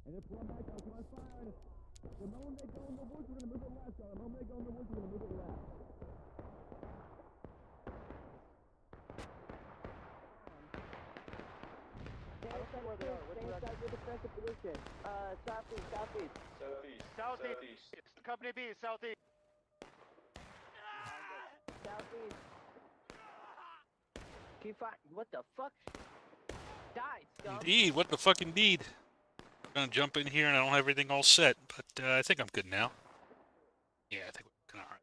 And it's one back out to my side. The moment they go in the woods, we're going to move it left. The moment they go in the woods, we're going to move it left. Southeast. Company B, southeast. Southeast. Keep fighting. What the fuck? Die, scum. Indeed, what the fuck indeed. I'm gonna jump in here and I don't have everything all set, but I think I'm good now. Yeah, I think we're all right.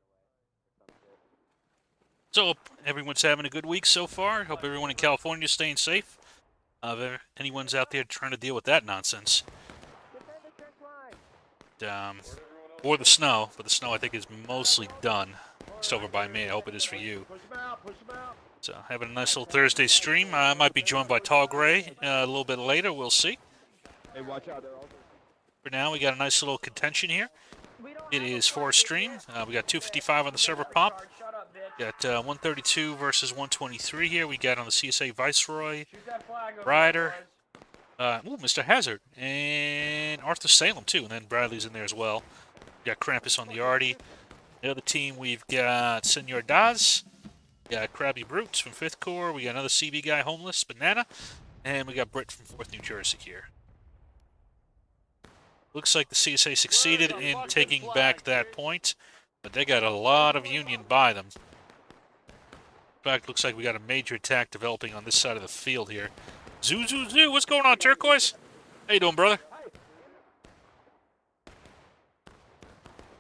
So, everyone's having a good week so far. Hope everyone in California is staying safe. If anyone's out there trying to deal with that nonsense. Or the snow, but the snow I think is mostly done. It's over by me. I hope it is for you. So, having a nice little Thursday stream. I might be joined by Tall Gray a little bit later. We'll see. Hey, watch out. For now, we got a nice little contention here. It is for stream. We got 255 on the server pump. Got 132 versus 123 here. We got on the CSA Viceroy, Ryder, Mr. Hazard, and Arthur Salem too. And then Bradley's in there as well. We got Krampus on the Artie. The other team, we've got Senor Daz. We got Krabby Brutes from 5th Corps. We got another CB guy, Homeless, Banana. And we got Britt from 4th New Jersey here. Looks like the CSA succeeded in taking back that point, but they got a lot of Union by them. In fact, looks like we got a major attack developing on this side of the field here. Zoo, zoo, zoo. What's going on, Turquoise? How you doing, brother?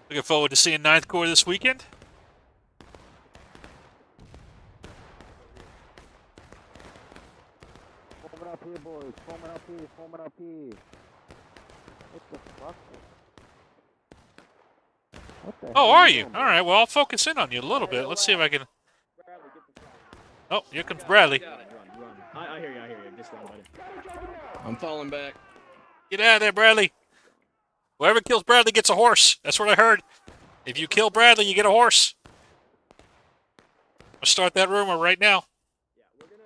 Looking forward to seeing 9th Corps this weekend. Foaming up here, boys. Foaming up here. Foaming up here. What the fuck? What the Oh, are you? All right, well, I'll focus in on you a little bit. Let's see if I can... Oh, here comes Bradley. Run. I hear you. Just run, buddy. I'm falling back. Get out of there, Bradley. Whoever kills Bradley gets a horse. That's what I heard. If you kill Bradley, you get a horse. I'll start that rumor right now. Yeah, we're gonna.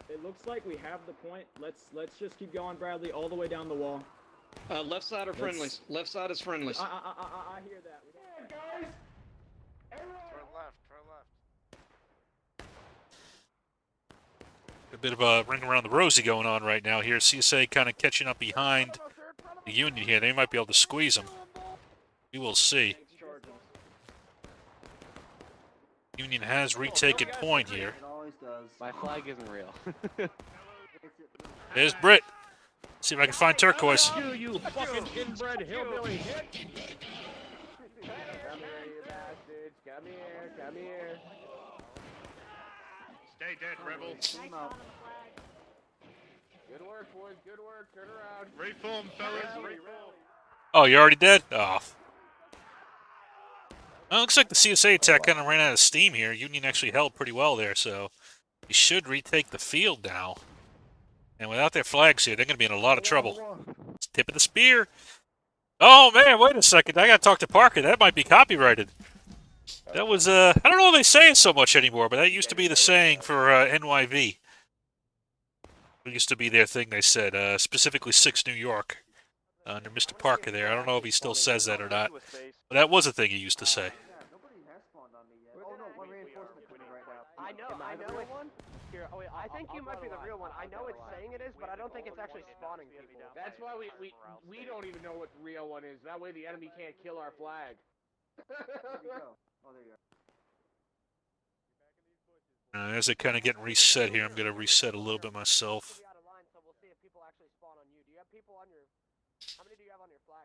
It looks like we have the point. Let's just keep going, Bradley, all the way down the wall. Left side are friendlies. Left side is friendlies. I hear that. Turn left. A bit of a ring around the rosy going on right now here. CSA kind of catching up behind the Union here. They might be able to squeeze them. We will see. Union has retaken point here. My flag isn't real. There's Britt. See if I can find Turquoise. You fucking inbred hillbilly. Come here. Stay dead, rebels. Good work, boys. Good work. Turn around. Reform, fellas. Oh, you're already dead? Oh. Well, looks like the CSA attack kind of ran out of steam here. Union actually held pretty well there, so he should retake the field now. And without their flags here, they're going to be in a lot of trouble. Tip of the spear. Oh, man, wait a second. I got to talk to Parker. That might be copyrighted. That was, I don't know if they say it so much anymore, but that used to be the saying for NYV. It used to be their thing, they said, specifically 6 New York, under Mr. Parker there. I don't know if he still says that or not, but that was a thing he used to say. I know it. Here, oh wait, I think you might be the real one. I know it's saying it is, but I don't think it's actually spawning people. That's why we don't even know what the real one is. That way the enemy can't kill our flag. As they kind of getting reset here, I'm going to reset a little bit myself.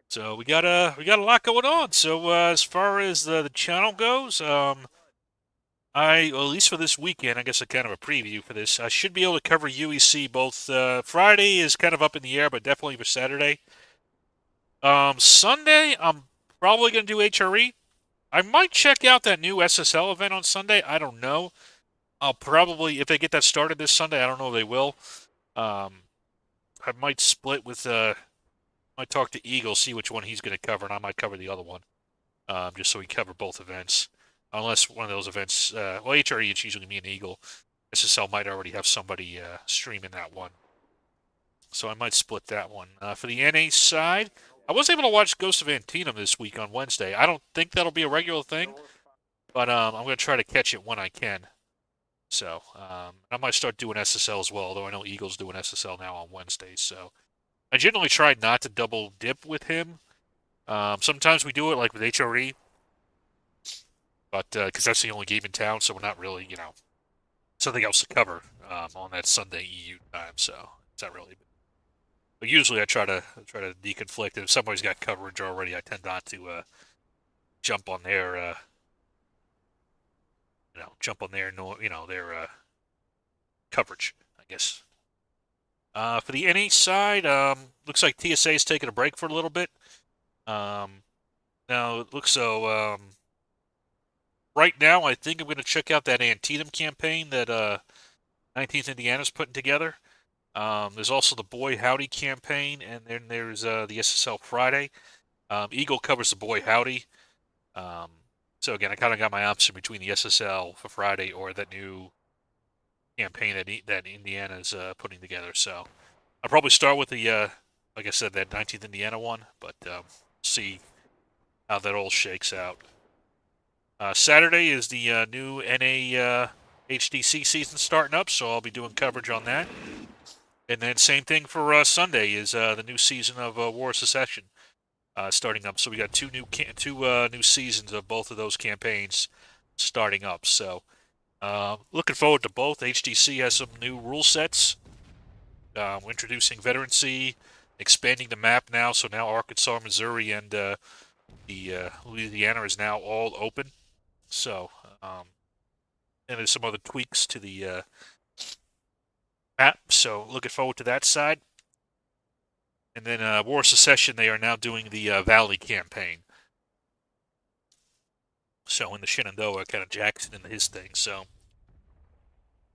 So we got a lot going on. So as far as the channel goes, well, at least for this weekend, I guess a kind of a preview for this. I should be able to cover UEC both. Friday is kind of up in the air, but definitely for Saturday. Sunday, I'm probably going to do HRE. I might check out that new SSL event on Sunday. I don't know. I'll probably, if they get that started this Sunday, I don't know if they will. I might split with, might talk to Eagle, see which one he's going to cover, and I might cover the other one, just so we cover both events. Unless one of those events, well, HRE, it's usually me and Eagle. SSL might already have somebody streaming that one. so I might split that one. For the NA side, I was able to watch Ghost of Antietam this week on Wednesday. I don't think that'll be a regular thing, but I'm going to try to catch it when I can. So I might start doing SSL as well, although I know Eagle's doing SSL now on Wednesdays. So I generally try not to double dip with him. Sometimes we do it like with HRE, but because that's the only game in town, so we're not really, something else to cover on that Sunday EU time. So it's not really. But usually I try to deconflict. And if somebody's got coverage already, I tend not to jump on their their coverage, I guess. For the NA side, looks like TSA is taking a break for a little bit. Now it looks so. Right now, I think I'm going to check out that Antietam campaign that 19th Indiana's putting together. There's also the Boy Howdy campaign, and then there's the SSL Friday. Eagle covers the Boy Howdy. So again, I kind of got my option between the SSL for Friday or that new campaign that Indiana's putting together. So I'll probably start with the, like I said, that 19th Indiana one, but see how that all shakes out. Saturday is the new NA HDC season starting up, so I'll be doing coverage on that. And then same thing for Sunday is the new season of War of Secession starting up. So we got two new seasons of both of those campaigns starting up. So looking forward to both. HDC has some new rule sets. We're introducing veterancy, expanding the map now. So now Arkansas, Missouri, and the Louisiana is now all open. So and there's some other tweaks to the map. So looking forward to that side. And then War of Secession, they are now doing the Valley campaign. So in the Shenandoah, kind of Jackson and his thing. So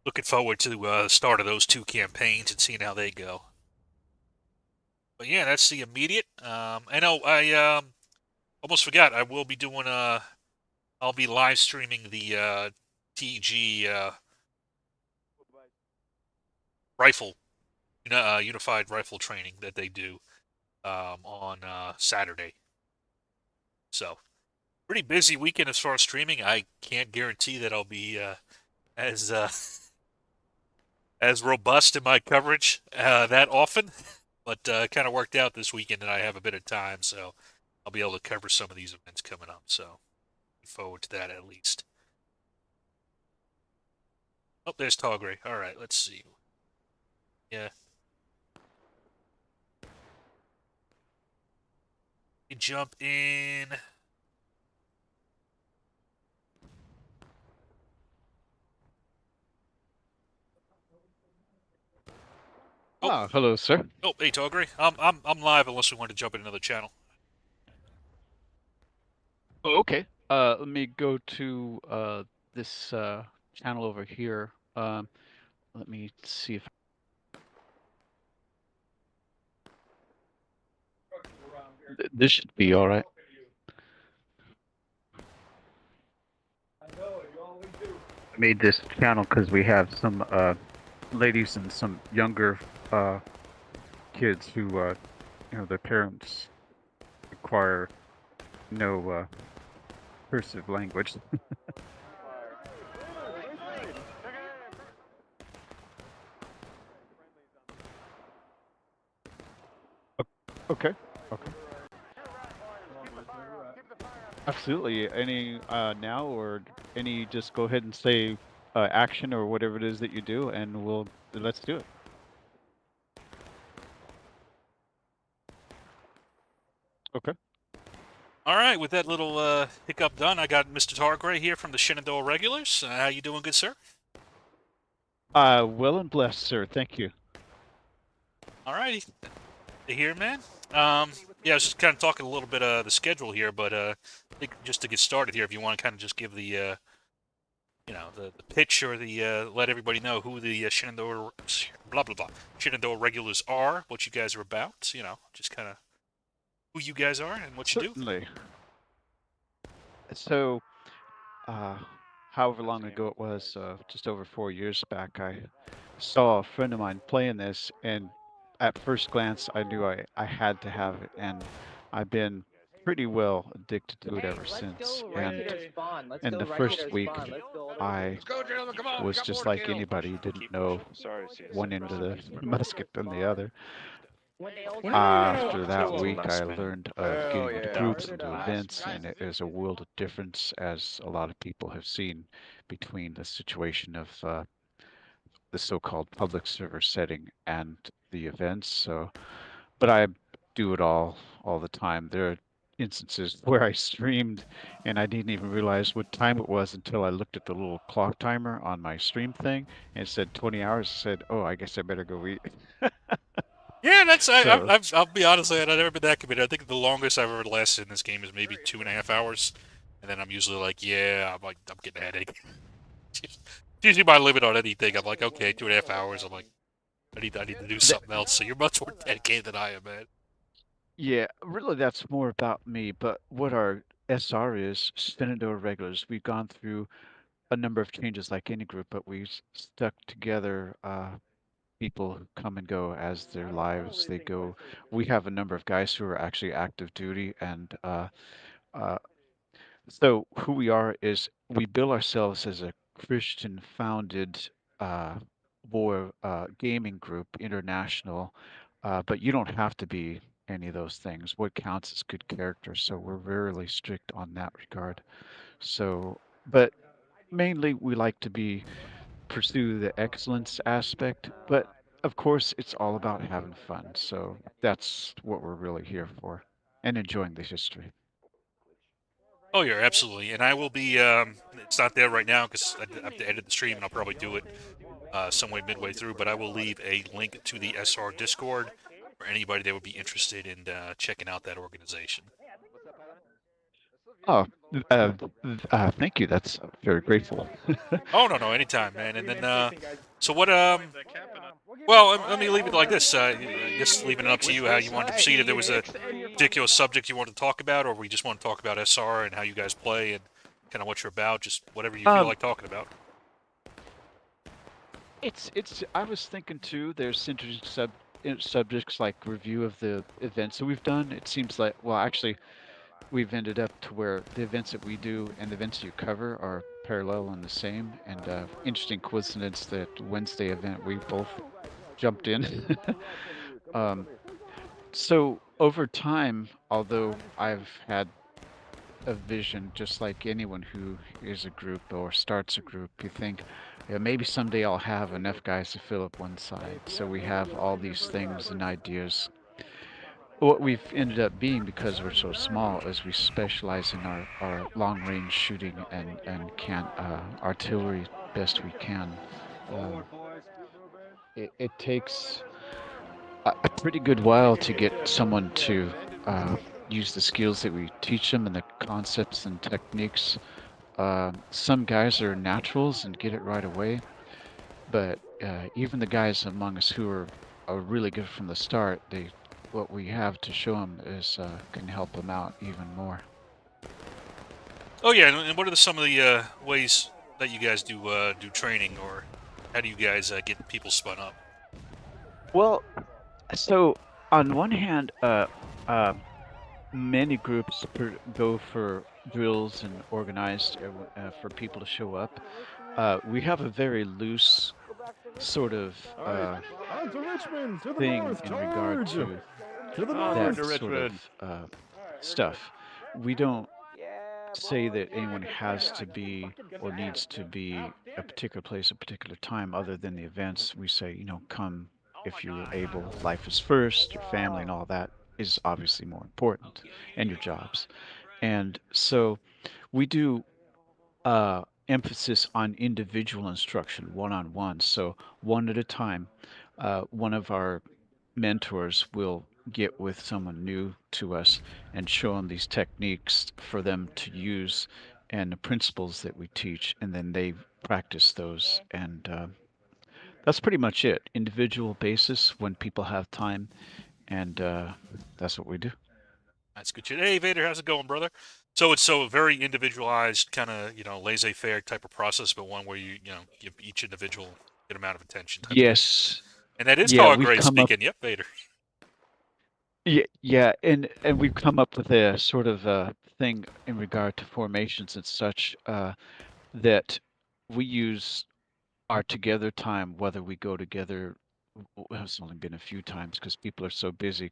looking forward to the start of those two campaigns and seeing how they go. But yeah, that's the immediate. I know I almost forgot. I will be doing I'll be live streaming the TG rifle, unified rifle training that they do on Saturday. So pretty busy weekend as far as streaming. I can't guarantee that I'll be as as robust in my coverage that often, but kind of worked out this weekend, and I have a bit of time, so I'll be able to cover some of these events coming up. So looking forward to that at least. Oh, there's Tallgray. All right, let's see. Yeah. You jump in. Oh, hello, sir. Oh, hey, Tallgray. I'm live unless we want to jump in another channel. Oh, okay. Let me go to this channel over here. Let me see if this should be all right. I made this channel because we have some ladies and some younger kids who, their parents require no cursive language. Okay. Okay. Absolutely. Any now or any? Just go ahead and say action or whatever it is that you do, and let's do it. Okay. All right, with that little hiccup done, I got Mr. Tallgray here from the Shenandoah Regulars. How you doing, good sir? Well and blessed, sir. Thank you. All righty. To hear, man. Yeah, I was just kind of talking a little bit of the schedule here, but I think just to get started here, if you want to kind of just give the, the pitch or the let everybody know who the Shenandoah Shenandoah Regulars are, what you guys are about, just kind of who you guys are and what you do. Certainly. So, however long ago it was, just over 4 years back, I saw a friend of mine playing this, and at first glance, I knew I had to have it, and I've been pretty well addicted to it ever since. And in the first week, I Go, gentlemen, come on. We was got just more to like kill. anybody, didn't know Sorry, CS. one end of the musket than the other. When are we After gonna that chill week, I Last learned minute. getting Oh, into yeah. groups and to Guys, events, and it is a world of difference, as a lot of people have seen, between the situation of the so-called public server setting and the events. So, but I do it all the time. There are instances where I streamed and I didn't even realize what time it was until I looked at the little clock timer on my stream thing and it said 20 hours. I said, "Oh, I guess I better go eat." Yeah, that's So, I'll be honest, I've never been that committed. I think the longest I've ever lasted in this game is maybe 2.5 hours, and then I'm usually like, yeah, I'm getting a headache. It's usually my limit on anything. I'm like, okay, 2.5 hours. I'm like, I need to do something else. So you're much more dedicated than I am, man. yeah, really, that's more about me. But what our SR is, Shenandoah Regulars, we've gone through a number of changes like any group, but we stuck together. People who come and go as their lives they go. We have a number of guys who are actually active duty, and uh, so who we are is we bill ourselves as a Christian-founded uh, war gaming group, international, but you don't have to be any of those things. What counts is good character, so we're really strict on that regard. So, but mainly we like to be pursue the excellence aspect, but of course it's all about having fun. So that's what we're really here for, and enjoying the history. Oh, yeah, absolutely. And I will be. It's not there right now because I have to edit the stream, and I'll probably do it some way midway through. But I will leave a link to the SR Discord for anybody that would be interested in checking out that organization. Oh, thank you. That's very grateful. Oh no, anytime, man. And then so what? Well, let me leave it like this. I guess leaving it up to you how you want to proceed. If there was a particular subject you want to talk about, or we just want to talk about SR and how you guys play and kind of what you're about, just whatever you feel like talking about. It's. I was thinking too. There's interesting subjects like review of the events that we've done. It seems like, well, actually, we've ended up to where the events that we do and the events you cover are parallel and the same. And interesting coincidence that Wednesday event we both jumped in. So over time, although I've had a vision, just like anyone who is a group or starts a group, you think, yeah, maybe someday I'll have enough guys to fill up one side. So we have all these things and ideas. What we've ended up being, because we're so small, is we specialize in our long-range shooting and can artillery best we can. It takes a pretty good while to get someone to use the skills that we teach them and the concepts and techniques. Some guys are naturals and get it right away, but even the guys among us who are really good from the start, what we have to show them is can help them out even more. Oh yeah, and what are some of the ways that you guys do training, or how do you guys get people spun up? Well, so on one hand, many groups go for drills and organized for people to show up. We have a very loose sort of On to Richmond, to the thing north, in regard charge! to the that north. sort of stuff. We don't say that anyone has to be or needs to be a particular place, a particular time, other than the events. We say, come if you're able. Life is first, your family and all that is obviously more important, and your jobs. And so we do emphasis on individual instruction, one-on-one. So one at a time, one of our mentors will get with someone new to us and show them these techniques for them to use and the principles that we teach, and then they practice those. And that's pretty much it. Individual basis when people have time, and that's what we do. That's good shit. Hey Vader, how's it going, brother? So it's so very individualized, kind of laissez-faire type of process, but one where you give each individual a good amount of attention. Yes. And that is Yeah, Tall we've Gray come up. speaking. Yep, Vader. Yeah, and we've come up with a sort of thing in regard to formations and such that we use our together time, whether we go together. Well, it's only been a few times because people are so busy.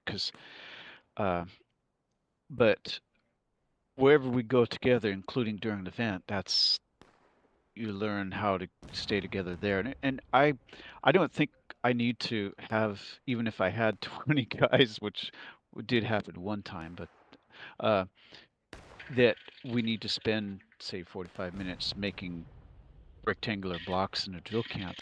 Uh, but wherever we go together, including during an event, that's you learn how to stay together there. And I don't think I need to have, even if I had 20 guys, which did happen one time, but uh, that we need to spend, say, 45 minutes making rectangular blocks in a drill camp.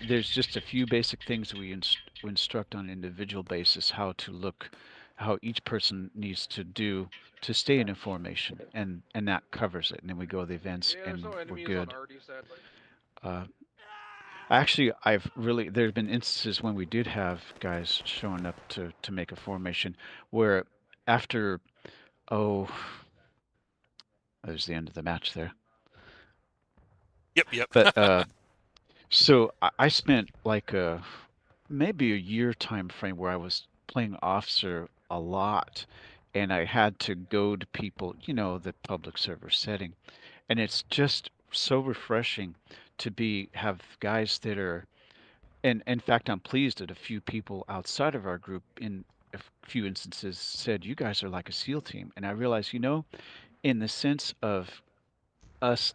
There's just a few basic things we instruct on an individual basis how to look, how each person needs to do to stay in a formation, and that covers it. And then we go to the events, Yeah, there's and no we're enemies good. on Artie, sadly. Actually, there's been instances when we did have guys showing up to make a formation where after, oh, that was the end of the match there. Yep. But so I spent like maybe a year time frame where I was playing officer a lot, and I had to go to people, the public server setting, and it's just so refreshing to have guys that are. And in fact, I'm pleased that a few people outside of our group, in a few instances, said, "You guys are like a SEAL team." And I realized, in the sense of us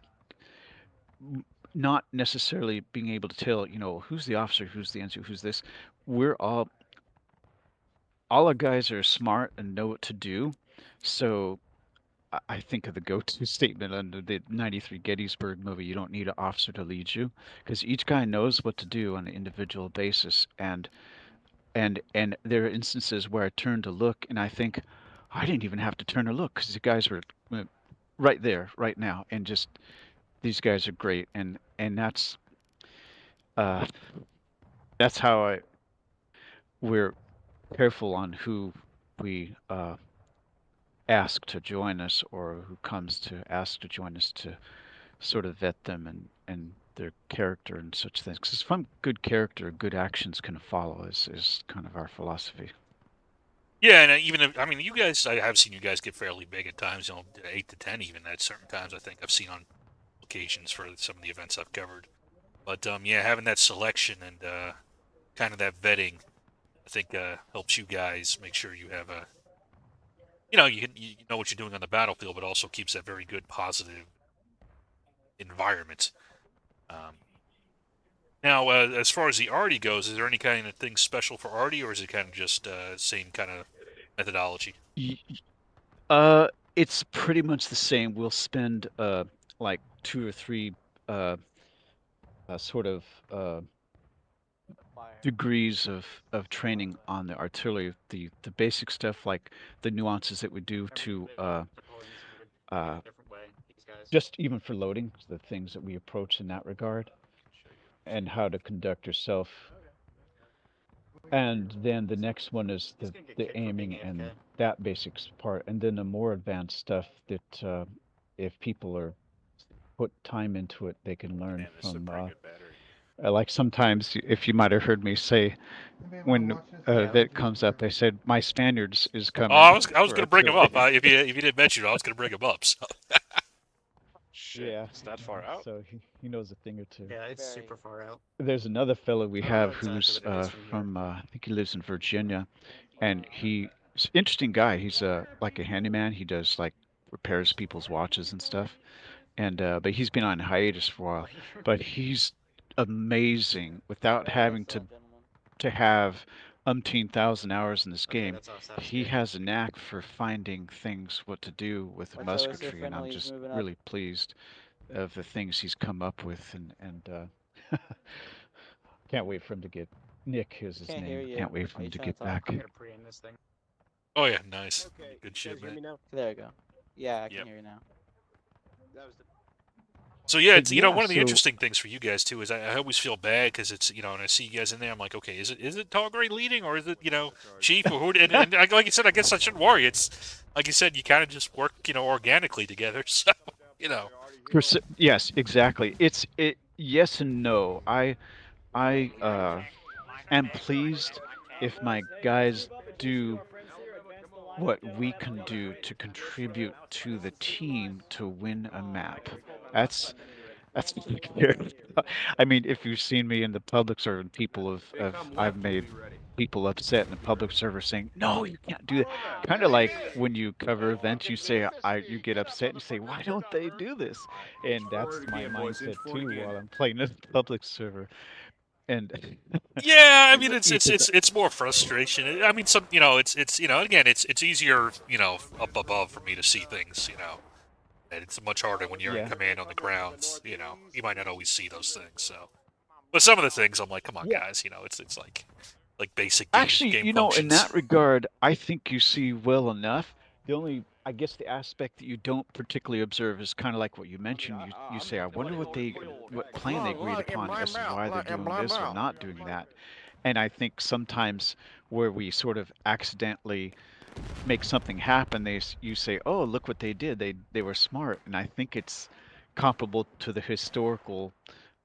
not necessarily being able to tell, who's the officer, who's the answer, who's this, we're all our guys are smart and know what to do. So I think of the go-to statement under the '93 Gettysburg movie, you don't need an officer to lead you, because each guy knows what to do on an individual basis. And there are instances where I turn to look and I think I didn't even have to turn to look because the guys were right there, right now, and just these guys are great, and uh, that's how we're careful on who we ask to join us or who comes to ask to join us to sort of vet them and their character and such things. Because from good character, good actions can follow is kind of our philosophy. Yeah, and even if, I mean, you guys, I have seen you guys get fairly big at times, 8 to 10 even at certain times. I think I've seen on occasions for some of the events I've covered. But yeah, having that selection and kind of that vetting, I think helps you guys make sure you have a, you know what you're doing on the battlefield, but also keeps that very good positive environment. Um, Now, as far as the Arty goes, is there any kind of thing special for Arty, or is it kind of just same kind of methodology? Y- Uh, it's pretty much the same. We'll spend like 2 or 3 uh, sort of degrees of training on the artillery, the basic stuff like the nuances that we do to uh, just even for loading, the things that we approach in that regard, and how to conduct yourself. And then the next one is the aiming and that basics part, and then the more advanced stuff that if people are put time into it, they can learn from. Like sometimes, if you might have heard me say when that comes up, I said my Spaniards is Oh, coming I was for going to bring him artillery. up. If you didn't mention it, I was going to bring him up. So. Shit, Yeah, it's that far out? so he knows a thing or two. Yeah, it's super far out. There's another fellow we I don't know have exactly who's what it is from here. from I think he lives in Virginia, and he's an interesting guy. He's like a handyman. He does like repairs people's watches and stuff. And but he's been on hiatus for a while. But he's amazing without having to have umpteen thousand hours in this Okay, game. that's all sounds He good. has a knack for finding things, what to do with musketry, and I'm just really pleased of the things he's come up with, and can't wait for him to get Nick is his name. Can't wait for him to get back. I'm gonna pre-aim this thing. Oh yeah, nice. Okay, Good you shit, guys hear me man. now? There we go. Yeah, I can Yep. hear you now. That was the So yeah, But it's yeah, one of the so interesting things for you guys too is I always feel bad because it's and I see you guys in there. I'm like, okay, is it Tall Gray leading or is it Chief or who? And like you said, I guess I shouldn't worry. It's like you said, you kind of just work organically together. So yes, exactly. Yes and no. I am pleased if my guys do what we can do to contribute to the team to win a map. That's what I care about. I mean, if you've seen me in the public server, and I've made people upset in the public server saying, "No, you can't do that." Kind of like when you cover events, you get upset and you say, "Why don't they do this?" And that's my mindset too while I'm playing in the public server. And Yeah, I mean because it's more frustration. I mean it's again it's easier up above for me to see things and it's much harder when you're in yeah, command on the ground. You might not always see those things. So, but some of the things I'm like, come on yeah. guys, it's like basic Actually, game in functions. that regard, I think you see well enough. I guess, the aspect that you don't particularly observe is kind of like what you mentioned. You say, I wonder what plan they agreed upon as to why they're doing this or not doing that. And I think sometimes where we sort of accidentally make something happen, you say, oh, look what they did. They were smart. And I think it's comparable to the historical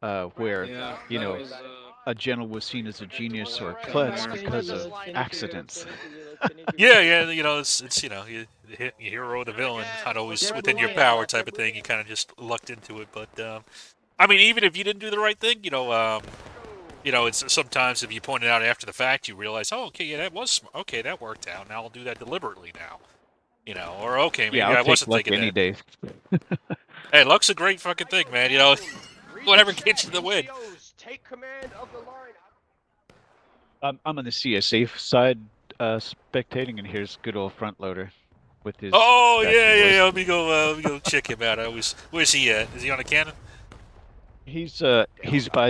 where, Yeah, you that know, was a general was seen as a genius or a klutz American. because of accidents. Yeah, yeah, it's you hero or the villain, not always within your power type of thing. You kind of just lucked into it, but I mean, even if you didn't do the right thing, it's sometimes if you point it out after the fact, you realize, oh, okay, yeah, that was okay, that worked out. Now I'll do that deliberately now, or okay, Yeah, maybe I'll I take wasn't luck thinking any that. day. Hey, luck's a great fucking thing, man. Whatever gets you the win. Take command of the line. I'm on the CSA side, spectating, and here's good old front loader with his Oh scratchy yeah, yeah, voice. yeah. Let me go check him out. Where's he at? Is he on a cannon? He's by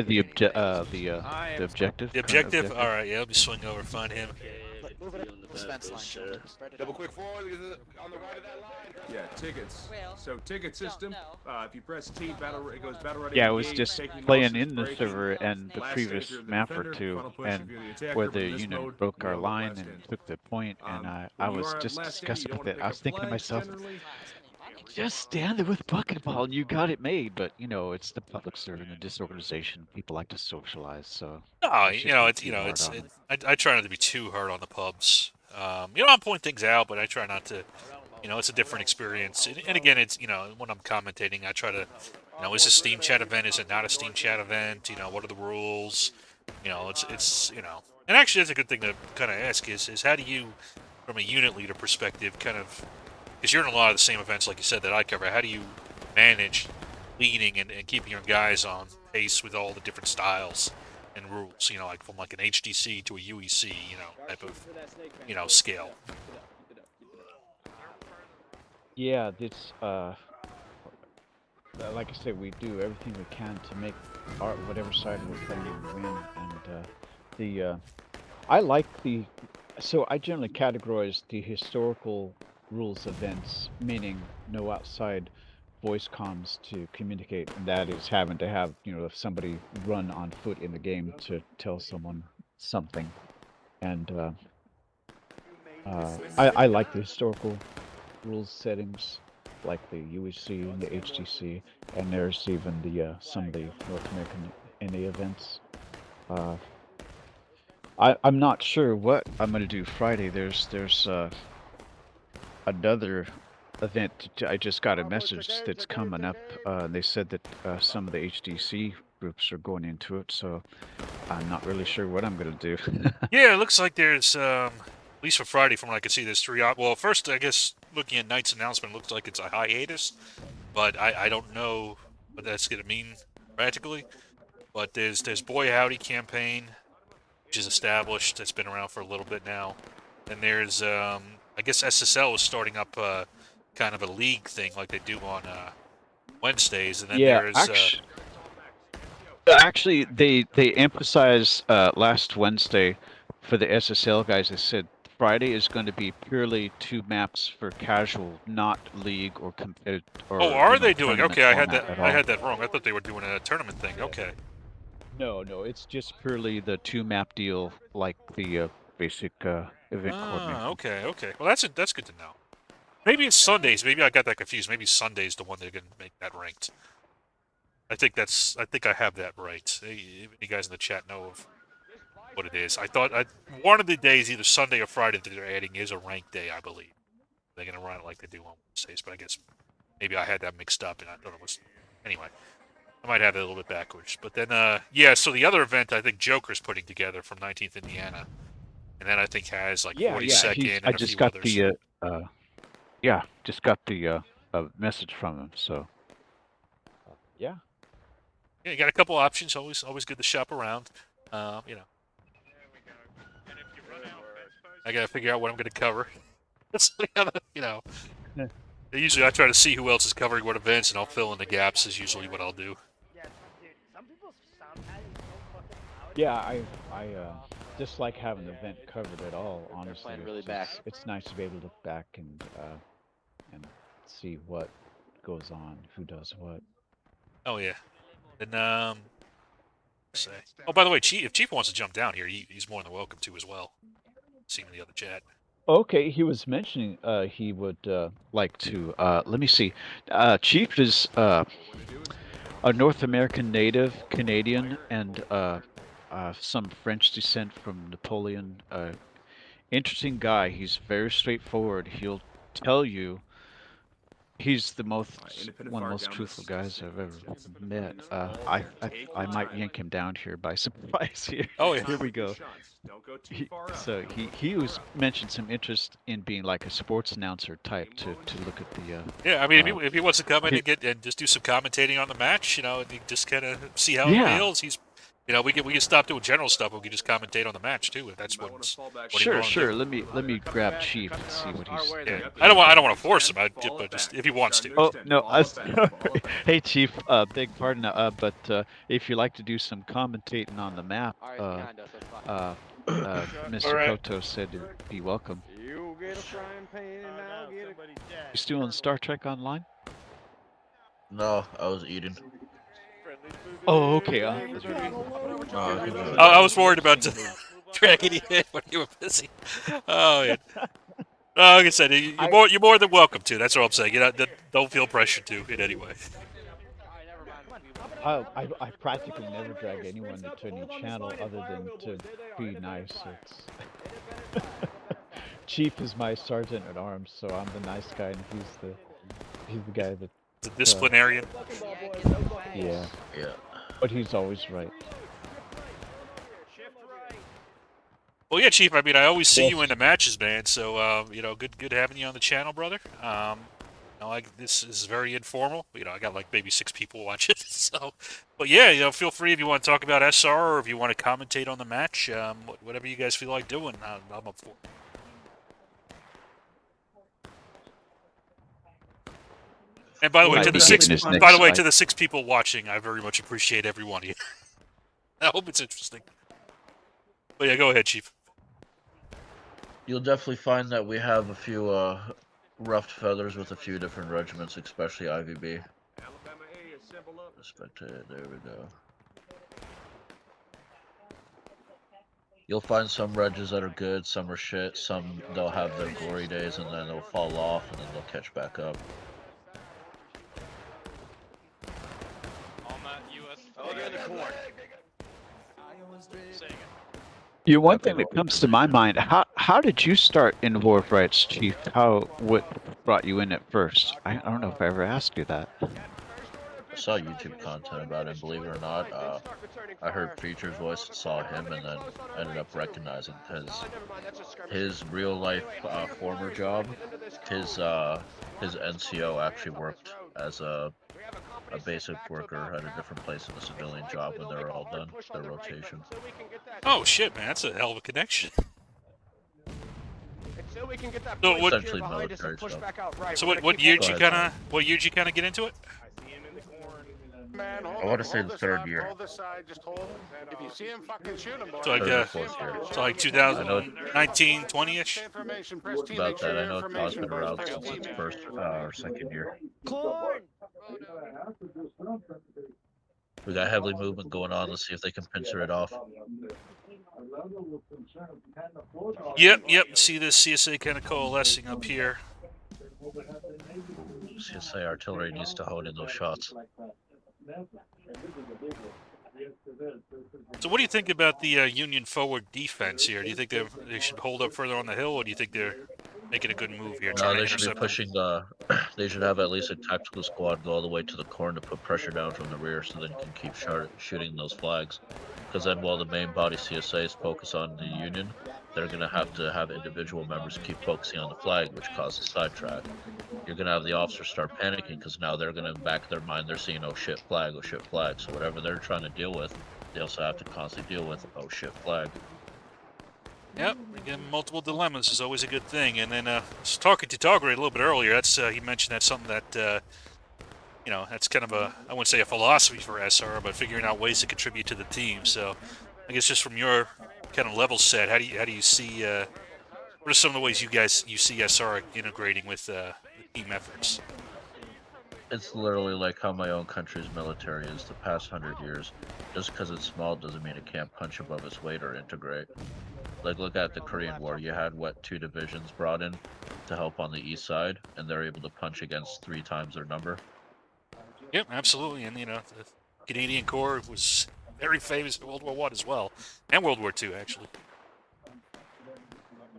the objective, The current objective? objective. Alright, yeah, let me swing over, find him. Move it up this fence line. Spread it Double out. quick forward on the right of that line. Yeah, tickets. So ticket system. If you press T, it goes battle ready. Yeah, I was engage, just taking playing losses, in the breaking. server and the Last previous stage, you're the map or defender, two, final push and if you're the attacker, where but the in this unit mode, broke our you go line last and in. took the point, and When I you was are just last in, you disgusted don't with want it. to I pick was up thinking to flags myself, generally. just stand there with bucketball and you got it made. But it's the public server and the disorganization. People like to socialize, so No, I shouldn't be too hard it's on them. I try not to be too hard on the pubs. I'm pointing things out, but I try not to. It's a different experience. And again, it's when I'm commentating, I try to, is this a Steam Chat event? Is it not a Steam Chat event? What are the rules? It's. And actually, that's a good thing to kind of ask is how do you, from a unit leader perspective, kind of, because you're in a lot of the same events, like you said, that I cover. How do you manage leading and keeping your guys on pace with all the different styles and rules? Like from like an HDC to a UEC, type of, scale. Yeah, it's like I said, we do everything we can to make whatever side we're playing win, and I like so I generally categorize the historical rules events, meaning no outside voice comms to communicate, and that is having to have somebody run on foot in the game to tell someone something, and I like the historical rules settings, like the UEC and the HTC, and there's even the some of the North American NA events. I'm not sure what I'm gonna do Friday. There's another event. I just got a message that's coming up. They said that some of the HDC groups are going into it, so I'm not really sure what I'm gonna do. Yeah, it looks like there's, at least for Friday, from what I can see, there's 3 well, first, I guess, looking at Knight's announcement, it looks like it's a hiatus, but I don't know what that's going to mean practically. But there's Boy Howdy campaign, which is established. It's been around for a little bit now. And there's, I guess SSL is starting up kind of a league thing like they do on Wednesdays. And then Yeah, there's... actually, they emphasized last Wednesday for the SSL guys. They said Friday is going to be purely 2 maps for casual, not league or competitive. Oh, are they doing? Tournament Okay, I had format that wrong. I thought they were doing a tournament thing. Okay. No, it's just purely the 2 map deal, like the basic event coordinator. Okay. Well, that's good to know. Maybe it's Sundays. Maybe I got that confused. Maybe Sunday's the one they're gonna make that ranked. I think I have that right. You guys in the chat know of what it is. I thought one of the days, either Sunday or Friday, that they're adding is a ranked day, I believe. They're gonna run it like they do on Wednesdays, but I guess maybe I had that mixed up, and I thought it was. Anyway, I might have it a little bit backwards. But then, yeah. So the other event I think Joker's putting together from 19th Indiana, and then I think has like 42nd and I a just few got others. just got the message from him. So, yeah. Yeah, you got a couple options. Always good to shop around. You know. I gotta figure out what I'm gonna cover. You know. Yeah. Usually I try to see who else is covering what events, and I'll fill in the gaps. Is usually what I'll do. Yeah, I just like having the event covered at all. Honestly, playing really back. It's nice to be able to look back and see what goes on, who does what. Oh yeah, and say. Oh, by the way, if Chief wants to jump down here, he's more than welcome to as well. Seen in the other chat. Okay, he was mentioning he would like to. Let me see. Chief is a North American native, Canadian, and some French descent from Napoleon. Interesting guy. He's very straightforward. He'll tell you. He's the one of the most truthful guys I've ever met. I might yank him down here by surprise here. Oh yeah. Here we go. He was mentioned some interest in being like a sports announcer type to look at the. Yeah, I mean, if he wants to come in and just do some commentating on the match, you know, and just kind of see how it feels. He's, you know, we can stop doing general stuff. We can just commentate on the match too, if that's what Sure. Let me grab Chief and see what he's. Yeah. I don't want to force him, but just if he wants to. Oh no, hey Chief, beg pardon, but if you like to do some commentating on the map, Mr. Kotow said it'd be welcome. You still on Star Trek Online? No, I was eating. Oh, okay. I was worried about dragging you in when you were busy. Oh, yeah. Like I said, you're more than welcome to. That's what I'm saying. You know, don't feel pressured to in any way. I practically never drag anyone to any channel other than to be nice. Chief is my sergeant at arms, so I'm the nice guy, and he's the guy that. The disciplinarian. Yeah. But he's always right. Well, yeah, Chief. I mean, I always see you in the matches, man. So, you know, good having you on the channel, brother. You know, this is very informal. You know, I got like maybe 6 people watching. So, but yeah, you know, feel free if you want to talk about SR or if you want to commentate on the match. Whatever you guys feel like doing, I'm up for it. And by the way, to the 6 people watching, I very much appreciate every one of you. I hope it's interesting. But yeah, go ahead, Chief. You'll definitely find that we have a few ruffed feathers with a few different regiments, especially IVB. Spectator, there we go. You'll find some regs that are good, some are shit, some they'll have their glory days and then they'll fall off and then they'll catch back up. One thing that comes to my mind, how did you start in War of Rights, Chief? What brought you in at first? I don't know if I ever asked you that. I saw YouTube content about it, believe it or not. I heard Preacher's voice and saw him and then ended up recognizing his real life former job. His NCO actually worked as a basic worker at a different place in the civilian job when they were all done their rotation. Oh shit, man, that's a hell of a connection. So we can get that so essentially military stuff. So what year did you kind of get into it? I want to say the 3rd year. So like 2019, 20-ish? About that, I know Todd's been around since its 1st or 2nd year. We got heavily movement going on. Let's see if they can pincer it off. Yep. See this CSA kind of coalescing up here. CSA artillery needs to hone in those shots. So what do you think about the Union forward defense here? Do you think they should hold up further on the hill, or do you think they're making a good move here, No, trying to they should be intercept them? pushing. They should have at least a tactical squad go all the way to the corner to put pressure down from the rear, so they can keep shooting those flags. Because then, while the main body CSAs focus on the Union, they're gonna have to have individual members keep focusing on the flag, which causes sidetrack. You're gonna have the officers start panicking because now they're gonna back their mind. They're seeing oh shit flag, oh shit flag. So whatever they're trying to deal with, they also have to constantly deal with oh shit flag. Yep, again, multiple dilemmas is always a good thing. And then talking to Togray a little bit earlier, that's he mentioned that's something that you know, that's kind of I wouldn't say a philosophy for SR, but figuring out ways to contribute to the team. So I guess just from your kind of level set, how do you see what are some of the ways you see SR integrating with the team efforts? It's literally like how my own country's military is the past 100 years. Just because it's small doesn't mean it can't punch above its weight or integrate. Like, look at the Korean War. You had, what, 2 divisions brought in to help on the east side, and they're able to punch against 3 times their number. Yep, absolutely. And, you know, the Canadian Corps was very famous in World War I as well, and World War II, actually.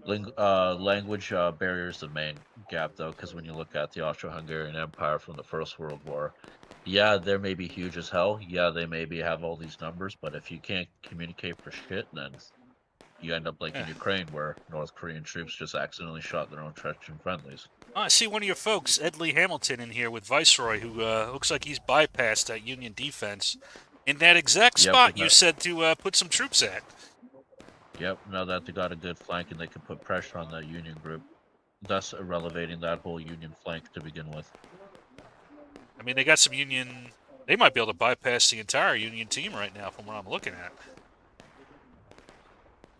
Language barrier is the main gap, though, because when you look at the Austro-Hungarian Empire from the First World War, yeah, they may be huge as hell. Yeah, they maybe have all these numbers, but if you can't communicate for shit, then you end up like in Ukraine, where North Korean troops just accidentally shot their own Chechen friendlies. I see one of your folks, Ed Lee Hamilton, in here with Viceroy, who looks like he's bypassed that Union defense in that exact spot you said to put some troops at. Yep, now that they got a good flank and they can put pressure on that Union group, thus elevating that whole Union flank to begin with. I mean, they got some Union... They might be able to bypass the entire Union team right now from what I'm looking at.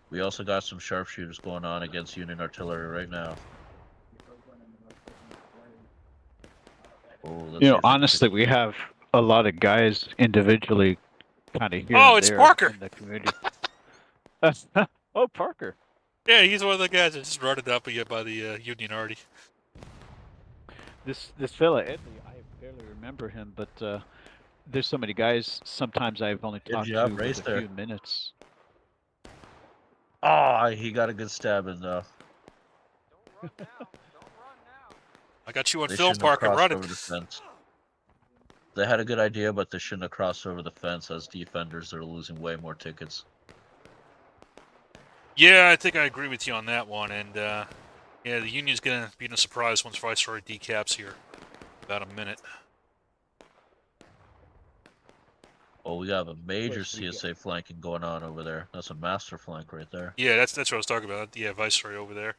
We also got some sharpshooters going on against Union artillery right now. Oh, you know, honestly, we have a lot of guys individually kind of here and it's there Parker. In the community. Oh, Parker. Yeah, he's one of the guys that just brought it up by the Union already. This fella, Edley, I barely remember him, but there's so many guys, sometimes I've only talked to for a few minutes. Oh, he got a good stab in, though. I got you on film, Parker, running. They had a good idea, but they shouldn't have crossed over the fence. As defenders, they're losing way more tickets. Yeah, I think I agree with you on that one. And, yeah, the Union's going to be in a surprise once Viceroy decaps here. About a minute. Oh, we have a major CSA flanking going on over there. That's a master flank right there. Yeah, that's what I was talking about. Yeah, Viceroy over there.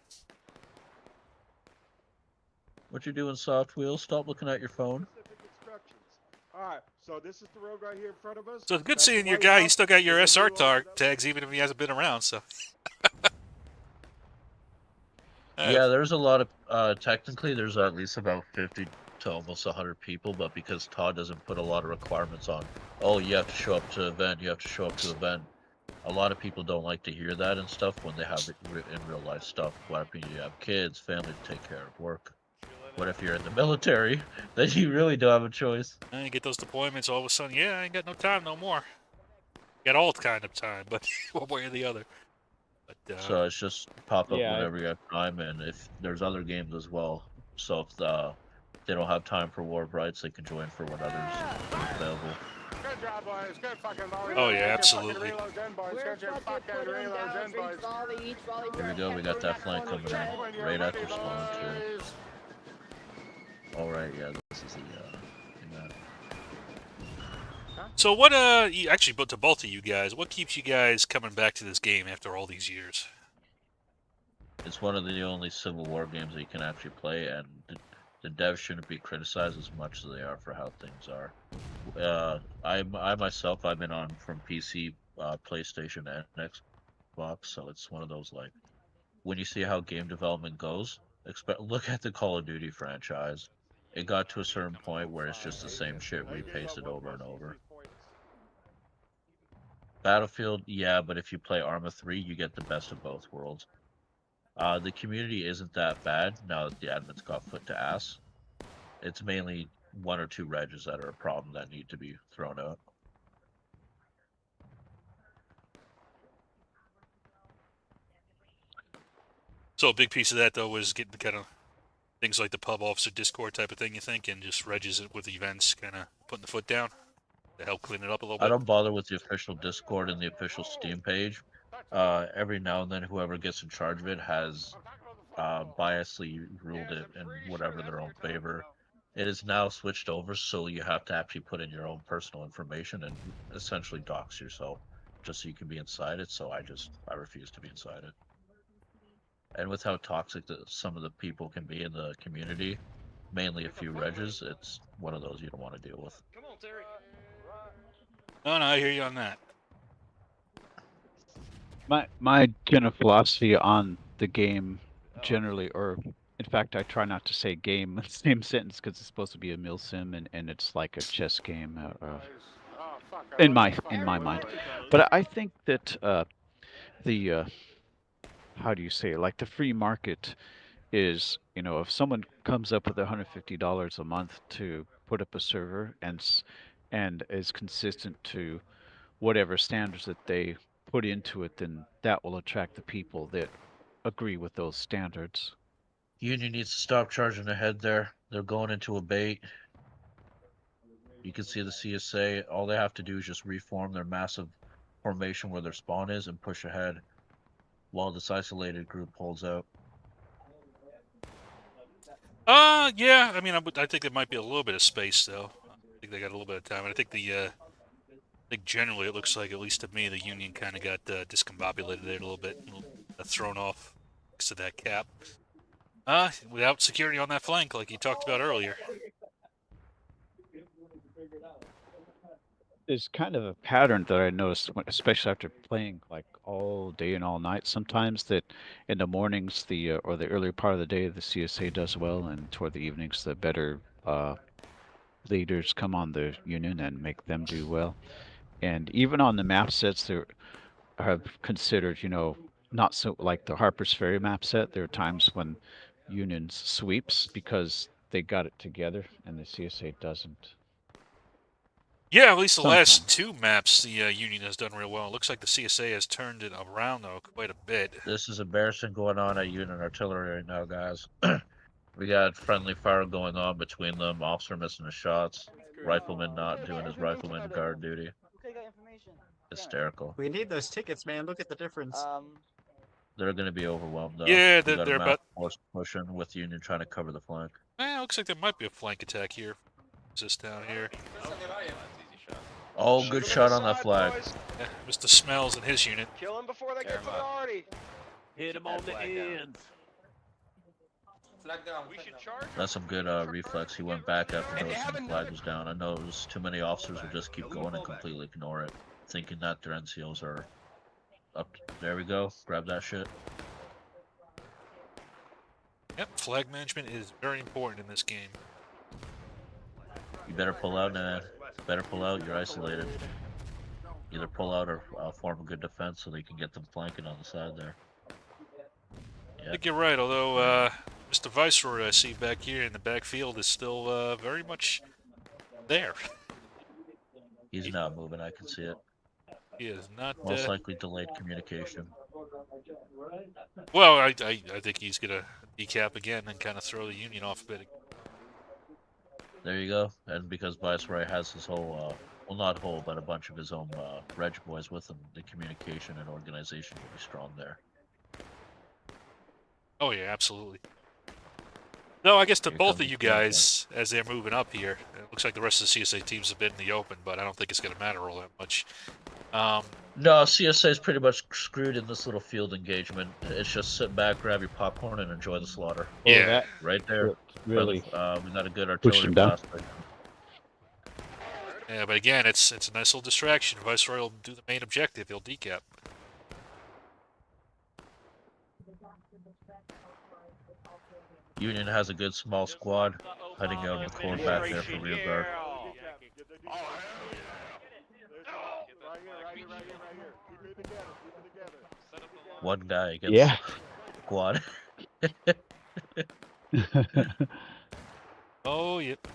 What you doing, Soft Wheel? Stop looking at your phone. Alright, so this is the road right here in front of us. So good seeing your guy. He's still got your SR tags, even if he hasn't been around, so... Yeah, there's a lot of, technically there's at least about 50 to almost 100 people, but because Todd doesn't put a lot of requirements on, oh, you have to show up to event, you have to show up to event. A lot of people don't like to hear that and stuff when they have it in real life stuff. What if you have kids, family to take care of, work? What if you're in the military? Then you really don't have a choice. And you get those deployments, all of a sudden, yeah, I ain't got no time no more. Got all kind of time, but one way or the other. But, so it's just pop up whenever you have time, and if there's other games as well. So if they don't have time for War Brights, they can join for what others are available. Good job, boys. Good fucking volley. Oh yeah, absolutely. Here we go. We got that flank coming in right at their spawn too. All right, yeah, this is the So what, actually, but to both of you guys, what keeps you guys coming back to this game after all these years? It's one of the only Civil War games that you can actually play, and the devs shouldn't be criticized as much as they are for how things are. I myself, I've been on from PC, PlayStation, and Xbox, so it's one of those, like, when you see how game development goes, look at the Call of Duty franchise. It got to a certain point where it's just the same shit repasted over and over. Battlefield, yeah, but if you play Arma 3, you get the best of both worlds. The community isn't that bad now that the admins got foot to ass. It's mainly 1 or 2 regs that are a problem that need to be thrown out. So a big piece of that though was getting the kind of things like the pub officer Discord type of thing. You think, and just regs it with events, kind of putting the foot down to help clean it up a little bit. I don't bother with the official Discord and the official Steam page. Every now and then, whoever gets in charge of it has biasly ruled it in whatever their own favor. It is now switched over, so you have to actually put in your own personal information and essentially dox yourself just so you can be inside it. So I refuse to be inside it. And with how toxic some of the people can be in the community, mainly a few regs, it's one of those you don't want to deal with. Come on, Terry. No, I hear you on that. My general philosophy on the game generally, or in fact, I try not to say game in the same sentence because it's supposed to be a mill sim and it's like a chess game in my mind. But I think that the how do you say it? Like the free market is, you know, if someone comes up with $150 a month to put up a server and is consistent to whatever standards that they put into it, then that will attract the people that agree with those standards. Union needs to stop charging ahead there. They're going into a bait. You can see the CSA. All they have to do is just reform their massive formation where their spawn is and push ahead while this isolated group holds out. Yeah. I mean, I think there might be a little bit of space though. I think they got a little bit of time, and I think I think generally it looks like, at least to me, the Union kind of got discombobulated there a little bit, thrown off next to that cap. Without security on that flank, like you talked about earlier. There's kind of a pattern that I noticed, especially after playing like all day and all night. Sometimes that in the mornings, or the earlier part of the day, the CSA does well, and toward the evenings, the better leaders come on the Union and make them do well. And even on the map sets, there have considered, you know, not so like the Harper's Ferry map set. There are times when Union's sweeps because they got it together, and the CSA doesn't. Yeah, at least the Sometimes. last two maps the Union has done real well. It looks like the CSA has turned it around, though, quite a bit. This is embarrassing going on at Union Artillery right now, guys. We got friendly fire going on between them, officer missing his shots, rifleman not doing his rifleman guard duty. Hysterical. We need those tickets, man. Look at the difference. They're going to be overwhelmed, though. Yeah, we got they're a about force pushing with Union trying to cover the flank. It looks like there might be a flank attack here. Just down here. Oh, good shot on that flag. Yeah, Mr. Smells and his unit. Kill him before they get to the party. Hit him on the ends. We should charge. That's some good reflex. He went back after noticing the flag was down. I know it was too many officers would just keep going and completely ignore it, thinking that their NCOs are up. There we go. Grab that shit. Yep, flag management is very important in this game. You better pull out, man. Better pull out. You're isolated. Either pull out or form a good defense so they can get them flanking on the side there. I think you're right, although Mr. Viceroy I see back here in the backfield is still very much there. He's not moving, I can see it. He is not... Most likely delayed communication. Well, I think he's going to decap again and kind of throw the Union off a bit. There you go. And because Viceroy has his whole, well, not whole, but a bunch of his own reg boys with him, the communication and organization will be strong there. Oh, yeah, absolutely. No, I guess to both of you guys, as they're moving up here, it looks like the rest of the CSA teams have been in the open, but I don't think it's going to matter all that much. No, CSA is pretty much screwed in this little field engagement. It's just sit back, grab your popcorn, and enjoy the slaughter. Yeah. Right there. Really. We got a good artillery blast. Yeah, but again, it's a nice little distraction. Viceroy will do the main objective. He'll decap. Union has a good small squad heading out in the core back there for rear guard. One guy against squad. Oh, yep.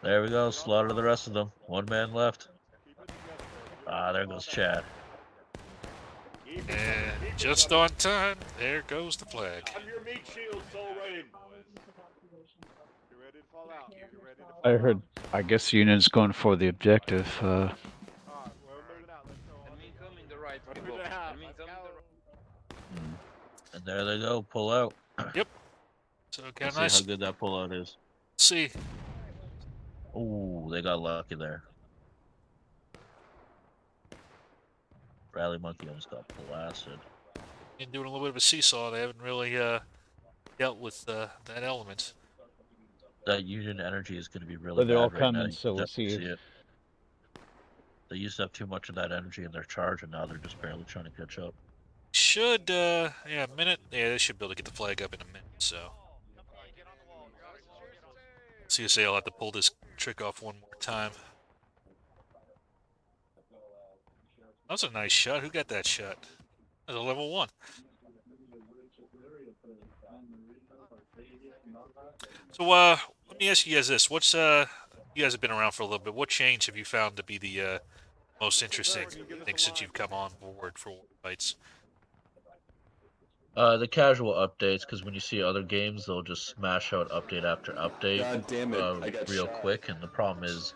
There we go. Slaughter the rest of them. One man left. Ah, there goes Chad. And just on time, there goes the flag. I'm your meat shield, soul rain. You ready to fall out? You ready to fall I out? heard. I guess Union's going for the objective. Alright, well, moving out. Let's go. Enemy coming the right, Moving people. out. Enemy Let's coming go. the right. And there they go, pull out. So Let's got a see nice. how good that pull out is. See. Ooh, they got lucky there. Rally Monkey almost got blasted. Been doing a little bit of a seesaw. They haven't really dealt with that element. That Union energy is going to be really But they're bad all right now. coming, You so we'll definitely see. it. They used to have too much of that energy in their charge, and now they're just barely trying to catch up. Should a minute. Yeah, they should be able to get the flag up in a minute. So. CSA will have to pull this trick off one more time. That was a nice shot. Who got that shot? That was a level 1. So, let me ask you guys this. What's, you guys have been around for a little bit. What change have you found to be the most interesting thing since you've come on board for fights? The casual updates, because when you see other games, they'll just smash out update after update. God damn it, I got real shot. quick, and the problem is,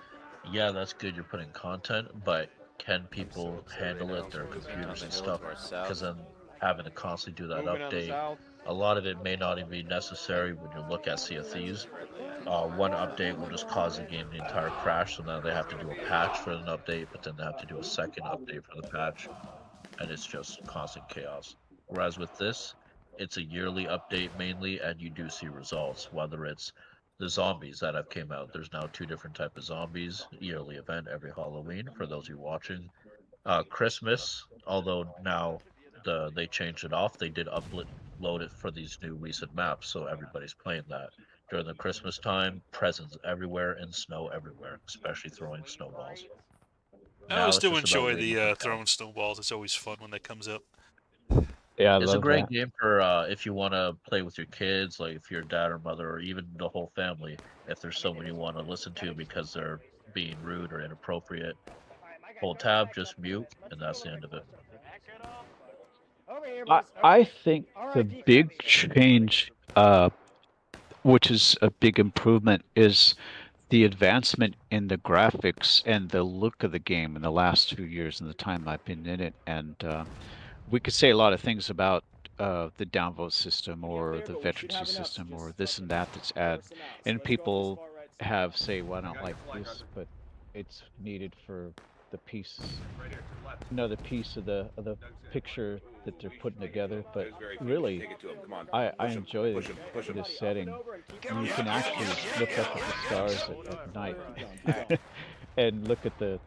yeah, that's good, you're putting content, but can people handle it, their computers and stuff, because then having to constantly do that update, a lot of it may not even be necessary when you look at Sea of Thieves. One update will just cause the game the entire crash, so now they have to do a patch for an update, but then they have to do a second update for the patch, and it's just constant chaos. Whereas with this, it's a yearly update mainly, and you do see results, whether it's the zombies that have came out. There's now 2 different types of zombies, yearly event every Halloween, for those who are watching. Christmas, although now they changed it off, they did upload it for these new recent maps, so everybody's playing that. During the Christmas time, presents everywhere and snow everywhere, especially throwing snowballs. I Now always it's do just about enjoy waiting the for throwing snowballs. It's always fun when that comes up. Yeah, I It's a love great that. game for if you want to play with your kids, like if you're dad or mother, or even the whole family. If there's someone you want to listen to because they're being rude or inappropriate, hold tab, just mute, and that's the end of it. I think the big change, which is a big improvement, is the advancement in the graphics and the look of the game in the last 2 years and the time I've been in it. And we could say a lot of things about the downvote system or the veterancy system or this and that that's added. And people have say, well, I don't like this, but it's needed for the piece, another piece of the picture that they're putting together. But really, I enjoy this setting. You can actually look up at the stars at night and look at the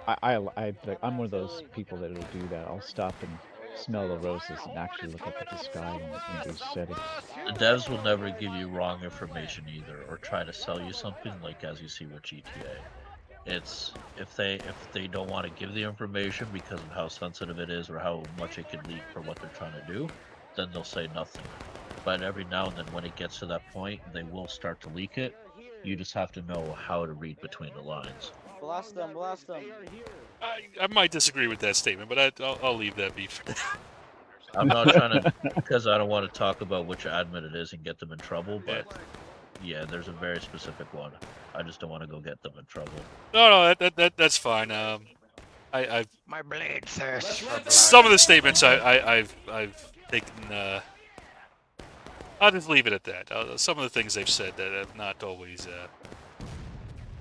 I'm one of those people that will do that. I'll stop and smell the roses and actually look up at the sky in these settings. The devs will never give you wrong information either, or try to sell you something like as you see with GTA. It's if they don't want to give the information because of how sensitive it is or how much it could leak for what they're trying to do, then they'll say nothing. But every now and then when it gets to that point, they will start to leak it. You just have to know how to read between the lines. Blast them, blast them. I might disagree with that statement, but I'll leave that be for now. I'm not trying to, because I don't want to talk about which admin it is and get them in trouble, but yeah, there's a very specific one. I just don't want to go get them in trouble. No, that's fine. I've My blade thirsts for blood. some of the statements I've taken. I'll just leave it at that. Some of the things they've said that have not always.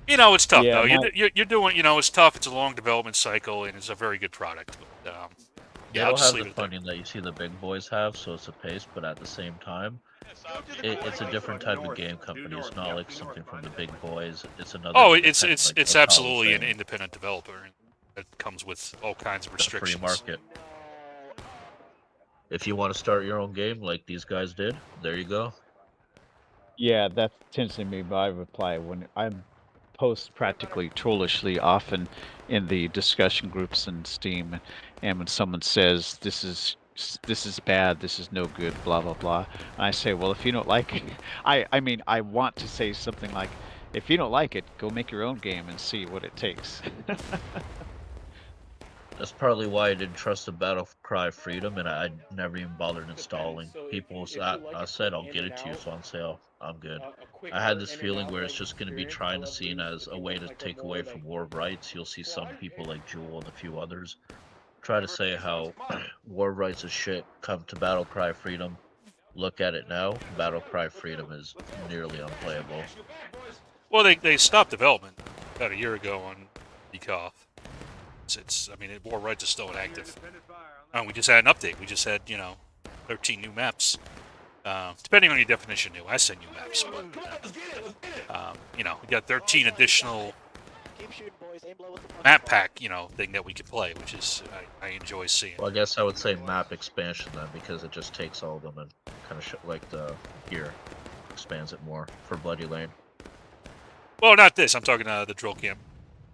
You know, it's tough though. You're doing. You know, it's tough. It's a long development cycle, and it's a very good product. But, They don't have the funding that you see the big boys have, so it's a pace. But at the same time, it's a different type of game company. It's not like something from the big boys. It's another. Oh, it's absolutely an independent developer. That comes with all kinds of restrictions. Free market. If you want to start your own game like these guys did, there you go. Yeah, that tends to be my reply when I post practically trollishly often in the discussion groups in Steam, and when someone says this is bad, this is no good, blah blah blah, and I say, well, if you don't like it, I mean, I want to say something like, if you don't like it, go make your own game and see what it takes. That's partly why I didn't trust the Battle Cry Freedom, and I never even bothered installing. So People, if you like I it said quick I'll in get and it to you, out, so on sale. I'm good. a quicker I had this in and feeling out, where like it's just going to be experience, I trying to love seen boost. as If a you way want to like a take more away like from War of Rights. You'll see some people like Jewel and a few others try to say how War of Rights is shit. Come to Battle Cry Freedom. Look at it now. Battle Cry Freedom is nearly unplayable. Well, they stopped development about a year ago on Kotow. I mean, War Rights is still inactive. We just had an update. We just had, 13 new maps. Depending on your definition new. I say new maps, but, we got 13 additional map pack, thing that we could play, which is, I enjoy seeing. Well, I guess I would say map expansion then, because it just takes all of them and kind of like the gear expands it more for Bloody Lane. Well, not this. I'm talking the drill camp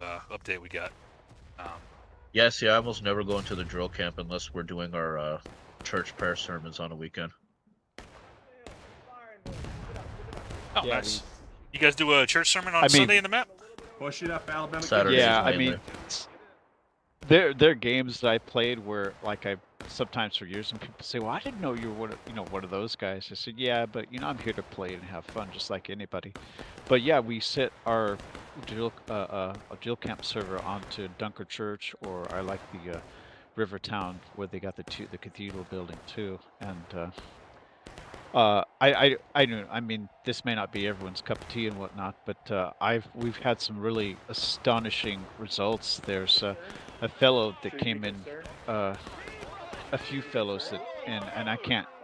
update we got. Yeah, see, I almost never go into the drill camp unless we're doing our church prayer sermons on a weekend. Oh, yeah, nice. You guys do a church sermon on Sunday in the map? Push it up, Alabama. Saturdays yeah, I mainly. mean, there are games that I played where, like, I sometimes for years, and people say, "Well, I didn't know you were one of those guys." I said, "Yeah, but I'm here to play and have fun, just like anybody." But yeah, we set our drill camp server onto Dunker Church, or I like the Rivertown where they got the cathedral building too, and I mean, this may not be everyone's cup of tea and whatnot, but we've had some really astonishing results. There's a fellow that came in, a few fellows that, and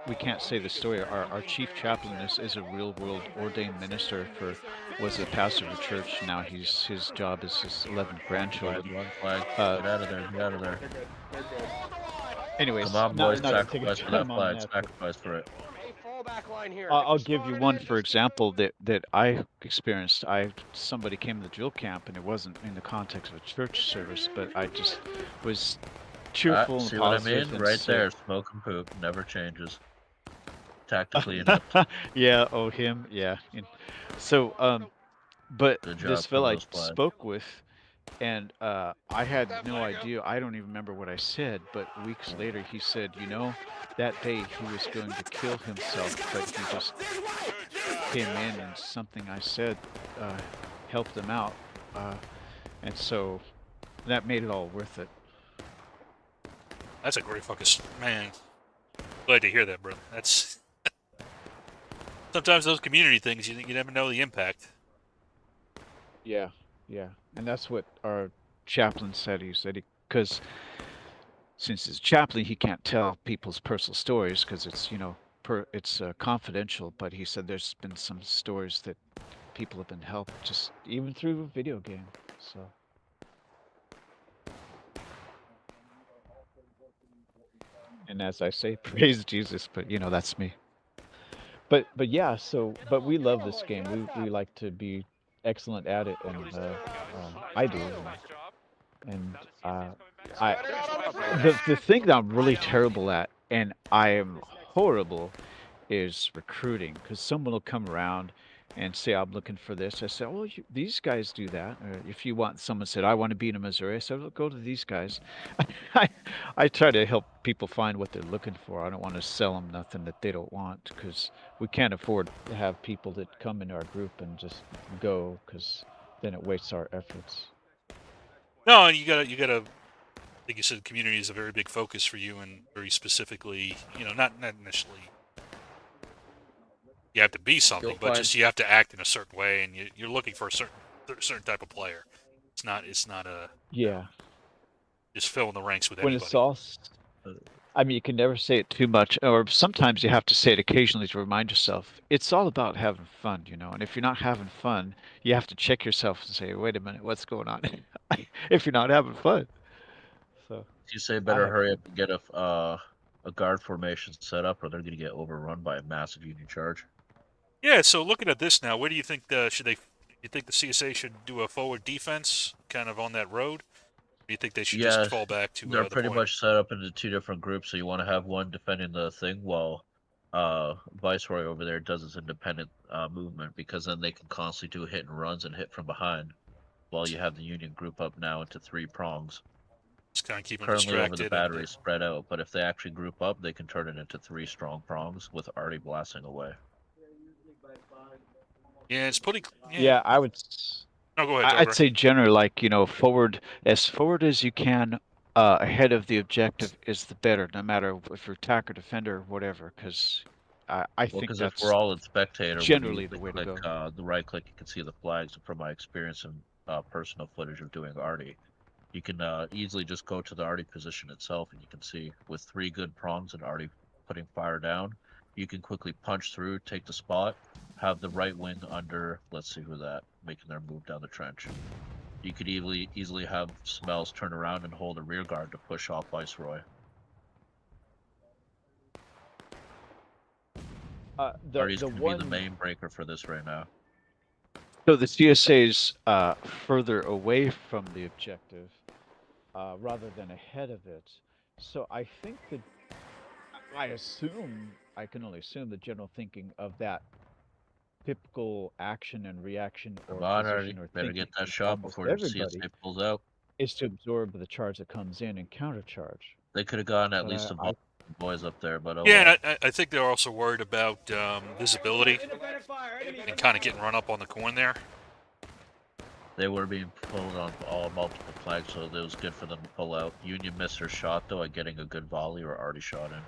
we can't say the story. Our chief chaplain is a real world ordained minister was a pastor of a church. Now his job is his 11 grandchildren. Flag. Get out of there. Get out of there. Anyways, come on, boys, not sacrifice for that flag. Sacrifice for it. I'll give you one for example that I experienced. Somebody came to the drill camp, and it wasn't in the context of a church service, but I just was cheerful and see positive. what I mean? Right there, smoke and poop never changes. Tactically inept. Yeah. Oh, him. Yeah. So, but this fellow I spoke with, and I had no idea. I don't even remember what I said, but weeks later he said, that day he was going to kill himself, but he just came in and something I said helped him out. And so that made it all worth it. That's a great fucking... Man, glad to hear that, brother. That's... Sometimes those community things, you never know the impact. Yeah, yeah. And that's what our chaplain said. He said because since he's a chaplain, he can't tell people's personal stories because it's, it's confidential. But he said there's been some stories that people have been helped just even through a video game. So. And as I say, praise Jesus, but that's me. But yeah, but we love this game. We like to be excellent at it, and I do. And the thing that I'm really terrible at, and I am horrible, is recruiting. Because someone will come around and say, "I'm looking for this." I said, "Oh, these guys do that." Or if you want, someone said, "I want to be in Missouri." I said, "Well, go to these guys." I try to help people find what they're looking for. I don't want to sell them nothing that they don't want, because we can't afford to have people that come into our group and just go, because then it wastes our efforts. No, you gotta. Like you said, community is a very big focus for you, and very specifically, not initially. You have to be something, but just you have to act in a certain way, and you're looking for a certain type of player. It's not a just fill in the ranks with anybody. When it's all, I mean, you can never say it too much, or sometimes you have to say it occasionally to remind yourself. It's all about having fun, and if you're not having fun, you have to check yourself and say, "Wait a minute, what's going on?" If you're not having fun. So you say better hurry up and get a guard formation set up, or they're going to get overrun by a massive Union charge. Yeah, so looking at this now, where do you think you think the CSA should do a forward defense kind of on that road? Or do you think they should just fall back to they're pretty much set up into two different groups, so you want to have one defending the thing while Viceroy over there does his independent movement, because then they can constantly do hit and runs and hit from behind, while you have the Union group up now into 3 prongs. Just kind of keep them currently over the distracted. battery spread out, but if they actually group up, they can turn it into 3 strong prongs with Artie blasting away. Yeah, it's pretty. Yeah, I would. No, go ahead, I'd Dover. say generally, like, forward as you can, ahead of the objective is the better, no matter if you're attack or defender or whatever, because I Well, think because if that's we're all in spectator, generally when the way you to click go. the right click, you can see the flags. From my experience and personal footage of doing Artie, you can easily just go to the Artie position itself, and you can see with 3 good prongs and Artie putting fire down, you can quickly punch through, take the spot, have the right wing under, let's see who that, making their move down the trench. You could easily have Smells turn around and hold a rear guard to push off Viceroy. Artie's going to be the main breaker for this right now. So the CSA's further away from the objective rather than ahead of it. So I think that I can only assume the general thinking of that typical action and reaction or position or better thinking get that of shot almost before everybody CSA pulls out. Is to absorb the charge that comes in and countercharge. They could have gotten at least some boys up there, but yeah, and I think they're also worried about visibility and kind of getting run up on the corn there. They were being pulled on all multiple flags, so it was good for them to pull out. Union missed her shot though at getting a good volley or Artie shot in.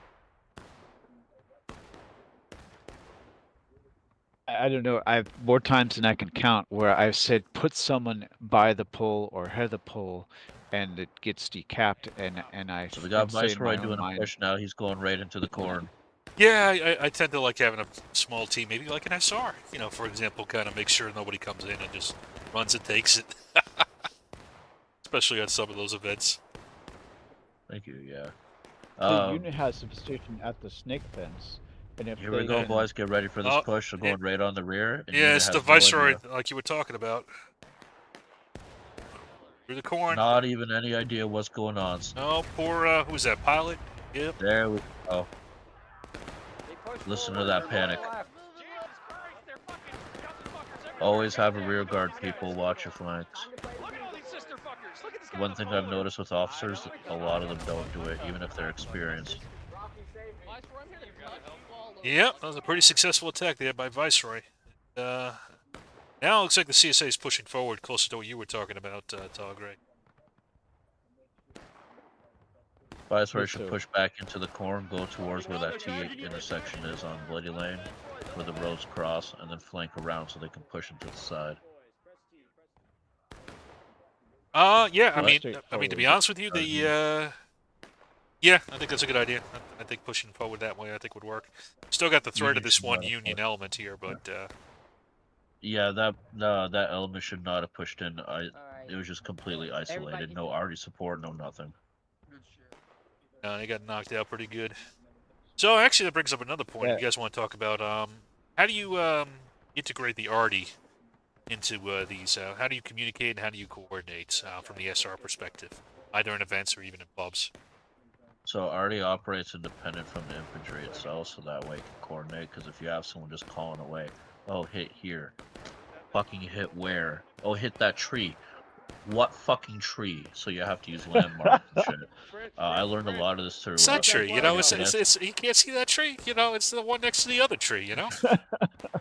I don't know. I've more times than I can count where I've said put someone by the pole or ahead of the pole, and it gets decapped. And I. So we got Viceroy doing a push now. He's going right into the corn. Yeah, I tend to like having a small team, maybe like an SR. For example, kind of make sure nobody comes in and just runs and takes it. Especially at some of those events. Thank you. Yeah. The unit has a position at the snake fence. And if here we go, boys. Get ready for this push. They're going right on the rear. Yeah, it's the Viceroy, like you were talking about. Through the corn. Not even any idea what's going on. No, poor, who's that, Pilot? Yep. There we go. Listen to that panic. Always have a rear guard, people. Watch your flanks. One thing I've noticed with officers, a lot of them don't do it, even if they're experienced. Yep, that was a pretty successful attack there by Viceroy. Now it looks like the CSA is pushing forward closer to what you were talking about, Tog, right? Viceroy should push back into the corn, go towards where that T8 intersection is on Bloody Lane, where the roads cross, and then flank around so they can push into the side. Yeah, I mean, to be honest with you, yeah, I think that's a good idea. I think pushing forward that way, I think would work. Still got the threat of this one Union element here, but yeah, that element should not have pushed in. It was just completely isolated. No Artie support, no nothing. They got knocked out pretty good. So actually, that brings up another point. You guys want to talk about how do you integrate the Artie into these? How do you communicate and how do you coordinate from the SR perspective, either in events or even in pubs? So Artie operates independent from the infantry itself, so that way it can coordinate. Because if you have someone just calling away, oh, hit here, fucking hit where? Oh, hit that tree. What fucking tree? So you have to use landmarks and shit. I learned a lot of this through. It's that tree, it's you can't see that tree. It's the one next to the other tree.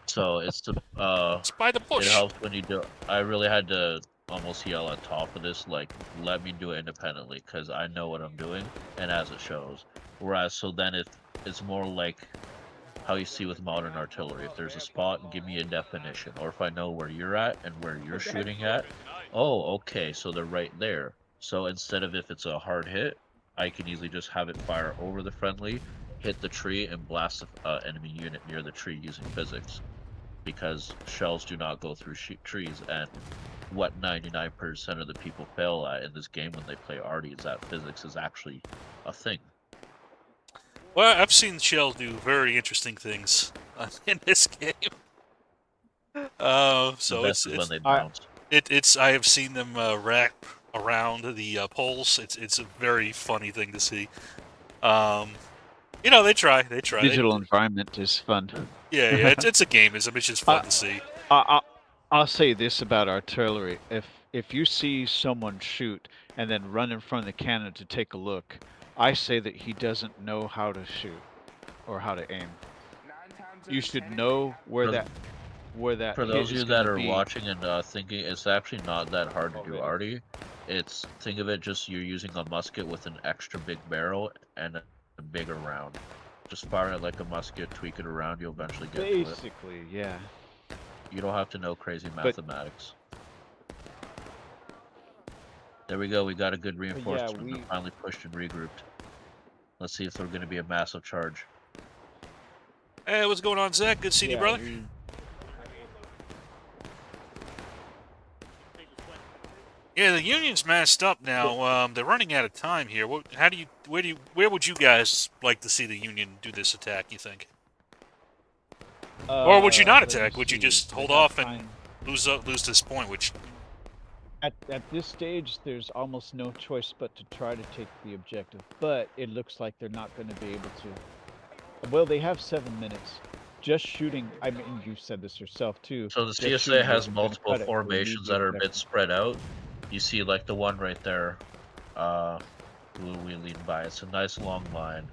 So it's the it's by the bush. It helps when you do. I really had to almost yell at top of this, like, let me do it independently, because I know what I'm doing, and as it shows. Whereas, so then it's more like how you see with modern artillery. If there's a spot, give me a definition. Or if I know where you're at and where you're shooting at, oh, okay, so they're right there. So instead of if it's a hard hit, I can easily just have it fire over the friendly, hit the tree, and blast the enemy unit near the tree using physics. Because shells do not go through trees, and what 99% of the people fail at in this game when they play Artie is that physics is actually a thing. Well, I've seen shells do very interesting things in this game. So it's when they bounce. I have seen them wrap around the poles. It's a very funny thing to see. They try. Digital environment is fun. Yeah, it's a gameism. It's just fun to see. I'll say this about artillery: if you see someone shoot and then run in front of the cannon to take a look, I say that he doesn't know how to shoot or how to aim. You should know where that For hit those of is you going that to are be. watching and thinking, it's actually not that hard to do arty. It's, think of it just you're using a musket with an extra big barrel and a bigger round. Just fire it like a musket, tweak it around, you'll eventually get to it. Basically, yeah. You don't have to know crazy mathematics. There we go, we got a good reinforcement. They're finally pushed and regrouped. Let's see if they're going to be a massive charge. Hey, what's going on, Zach? Good seeing you, brother. Yeah, the Union's masked up now. They're running out of time here. Where would you guys like to see the Union do this attack, you think? Or would you not attack? Would you just hold off and lose this point? At this stage, there's almost no choice but to try to take the objective. But it looks like they're not going to be able to. Well, they have 7 minutes. Just shooting. I mean, you said this yourself too. So the CSA has multiple formations that are a bit spread out. You see, like the one right there, blue wheeling by. It's a nice long line.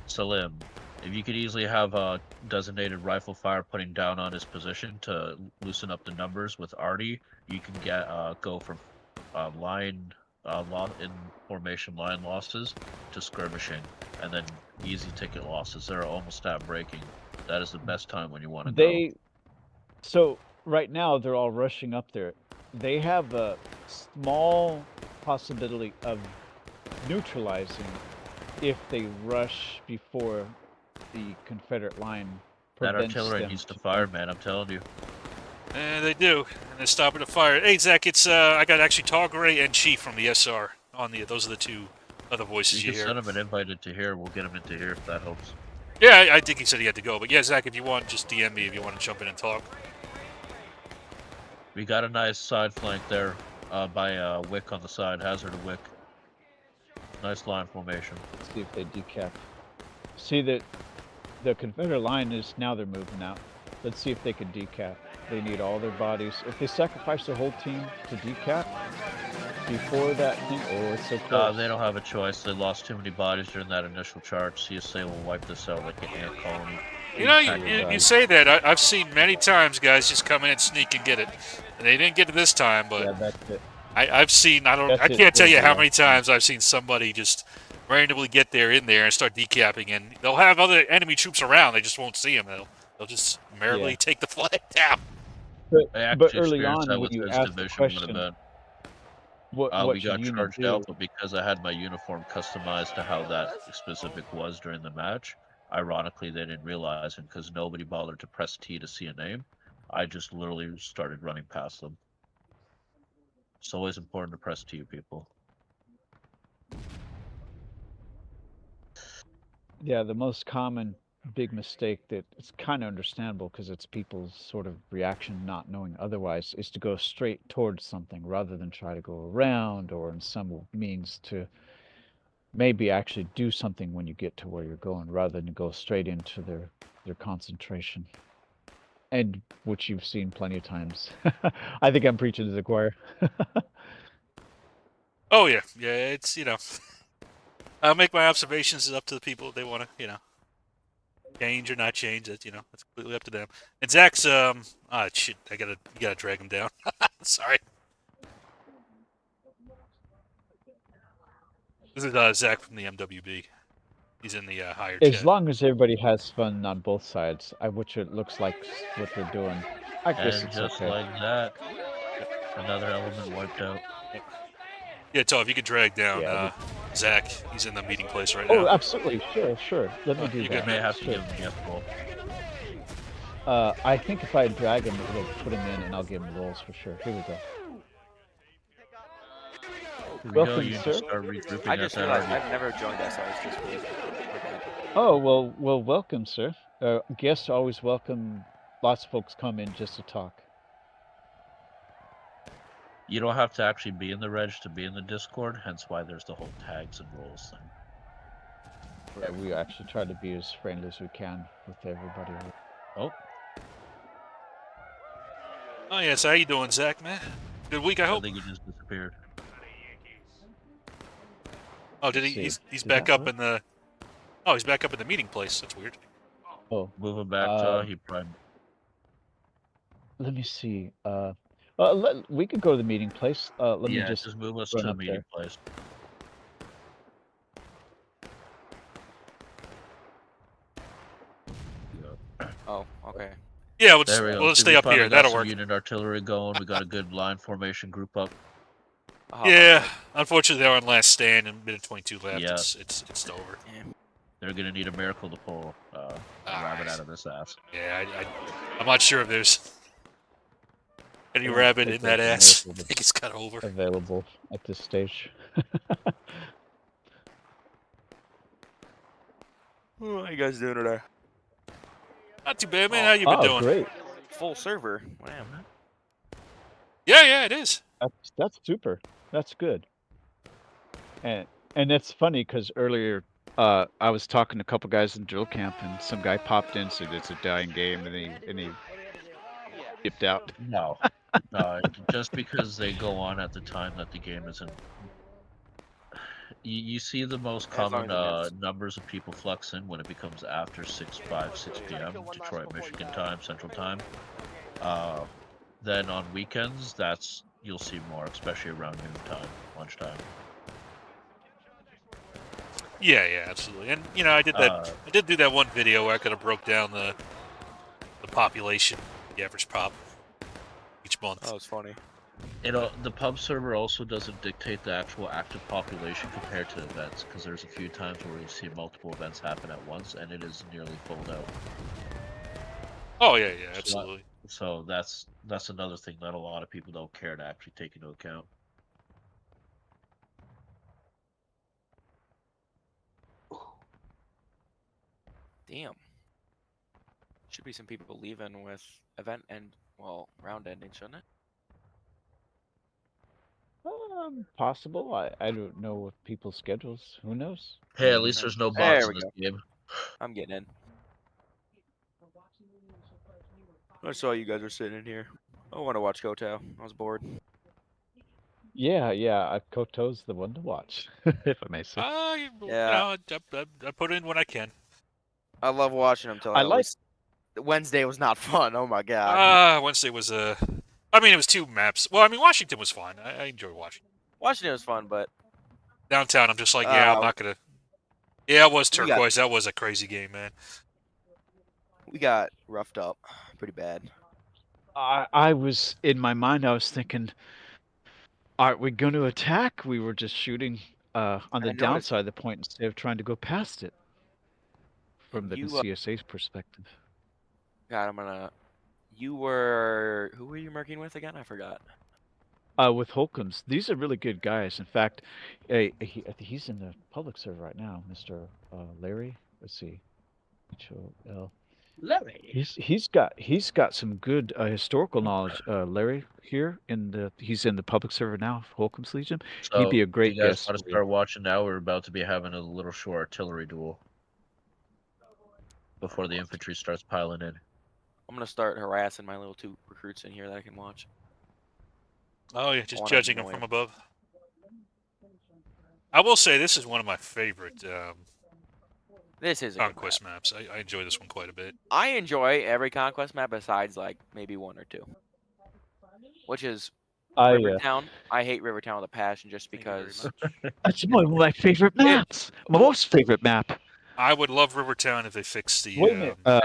Salim, if you could easily have a designated rifle fire putting down on his position to loosen up the numbers with arty, you can get go from in formation line losses to skirmishing, and then easy ticket losses. They're almost at breaking. That is the best time when you want to go. So right now they're all rushing up there. They have a small possibility of neutralizing if they rush before the Confederate line. That artillery needs to fire, man. I'm telling you. They do, and they're stopping to fire. Hey, Zach, it's I got actually Togray and Chief from the SR on the. Those are the two other voices you hear. Send him an invite into here. We'll get him into here if that helps. Yeah, I think he said he had to go, but yeah, Zach, if you want, just DM me if you want to jump in and talk. We got a nice side flank there by Wick on the side, Hazard of Wick. Nice line formation. Let's see if they decap. See that the Confederate line is now they're moving out. Let's see if they can decap. They need all their bodies. If they sacrifice their whole team to decap before that thing, oh, it's so close. They don't have a choice. They lost too many bodies during that initial charge. CSA will wipe this out like an ant colony. You know, you say that. I've seen many times guys just come in and sneak and get it. And they didn't get it this time, but yeah, that's it. I've seen. I can't tell you how many times I've seen somebody just randomly get there in there and start decapping, and they'll have other enemy troops around. They just won't see them. They'll just merrily take the flag down. But early on, when you asked the question, what we got charged out, but because I had my uniform customized to how that specific was during the match, ironically, they didn't realize it because nobody bothered to press T to see a name. I just literally started running past them. It's always important to press T, people. Yeah, the most common big mistake that it's kind of understandable because it's people's sort of reaction not knowing otherwise is to go straight towards something rather than try to go around or in some means to maybe actually do something when you get to where you're going rather than go straight into their concentration. And which you've seen plenty of times. I think I'm preaching to the choir. Oh yeah, it's I'll make my observations. It's up to the people if they want to change or not change. That's that's completely up to them. And Zach's shit, you gotta drag him down. Sorry. This is Zach from the MWB. He's in the higher chat. As long as everybody has fun on both sides, which it looks like what they're doing, I guess it's just okay. like that, another element wiped out. Yeah, if you could drag down Zach, he's in the meeting place right now. Oh, absolutely, sure. Let me do that. You may have to give him the F-roll. I think if I drag him, it'll put him in, and I'll give him rolls for sure. Here we go. Welcome, sir. I just realized I've never joined SRs this week. Oh, well, welcome, sir. Guests always welcome. Lots of folks come in just to talk. You don't have to actually be in the reg to be in the Discord, hence why there's the whole tags and roles thing. Yeah, we actually try to be as friendly as we can with everybody. Oh yes, how you doing, Zach, man? Good week, I hope. I think he just disappeared. Oh, did he? He's back up in the. Oh, he's back up in the meeting place. That's weird. Oh, Move him back to he prime. let me see. We could go to the meeting place. Let me Yeah, just just move us run to the up meeting there. place. Oh, okay. Yeah, we'll There we go. we'll See, stay we up here. finally got That'll some work. unit artillery going. We got a good line formation group up. Yeah, unfortunately they're on last stand and minute 22 left. Yeah. It's over. Yeah. They're gonna need a miracle to pull a rabbit out of this ass. Yeah, I'm not sure if there's any Yeah, rabbit if in that there's a ass. I miracle think it's cut over. available at this stage. How you guys doing today? Not too bad, man. How you been doing? Great. Full server. Wow. Yeah, it is. That's super. That's good. And it's funny because earlier I was talking to a couple guys in drill camp and some guy popped in, said it's a dying game, and he dipped out. No, just because they go on at the time that the game isn't. You see the most common numbers of people flux in when it becomes after 6 p.m. Detroit, Michigan time, Central time. Then on weekends, you'll see more, especially around noontime, lunchtime. Yeah, absolutely. And you know, I did do that one video where I could have broke down the population, the average pop each month. Oh, it's funny. The pub server also doesn't dictate the actual active population compared to events, because there's a few times where you see multiple events happen at once, and it is nearly full out. Oh yeah, absolutely. So that's another thing that a lot of people don't care to actually take into account. Damn. Should be some people leaving with event round ending, shouldn't it? Possible. I don't know what people's schedules. Who knows? Hey, at least there's no bots There in we this go. game. I'm getting in. I saw you guys were sitting in here. I want to watch Kotow. I was bored. Yeah. Kotow's the one to watch, if I may say. You know, I put in when I can. I love watching them till Wednesday was not fun. Oh my god. Wednesday was I mean, it was 2 maps. Well, I mean, Washington was fun. I enjoy Washington. Washington was fun, but downtown, I'm just like, yeah, I'm not gonna. Yeah, it was turquoise. That was a crazy game, man. We got roughed up pretty bad. I was in my mind. I was thinking, aren't we going to attack? We were just shooting on the downside of the point instead of trying to go past it. From the CSA's perspective. God, who were you working with again? I forgot. With Holcombs. These are really good guys. In fact, he's in the public server right now, Mr. Larry. Let's see. H-O-L. Larry. He's got some good historical knowledge. Larry here he's in the public server now, Holcombs Legion. So he'd be a great you guys guest. want to start watching now? We're about to be having a little short artillery duel before the infantry starts piling in. I'm gonna start harassing my little 2 recruits in here that I can watch. Oh yeah, just judging them from above. I will say this is one of my favorite this is conquest maps. I enjoy this one quite a bit. I enjoy every conquest map besides like maybe 1 or 2, which is Rivertown. I hate Rivertown with a passion just because. That's one of my favorite maps. My most favorite map. I would love Rivertown if they fixed the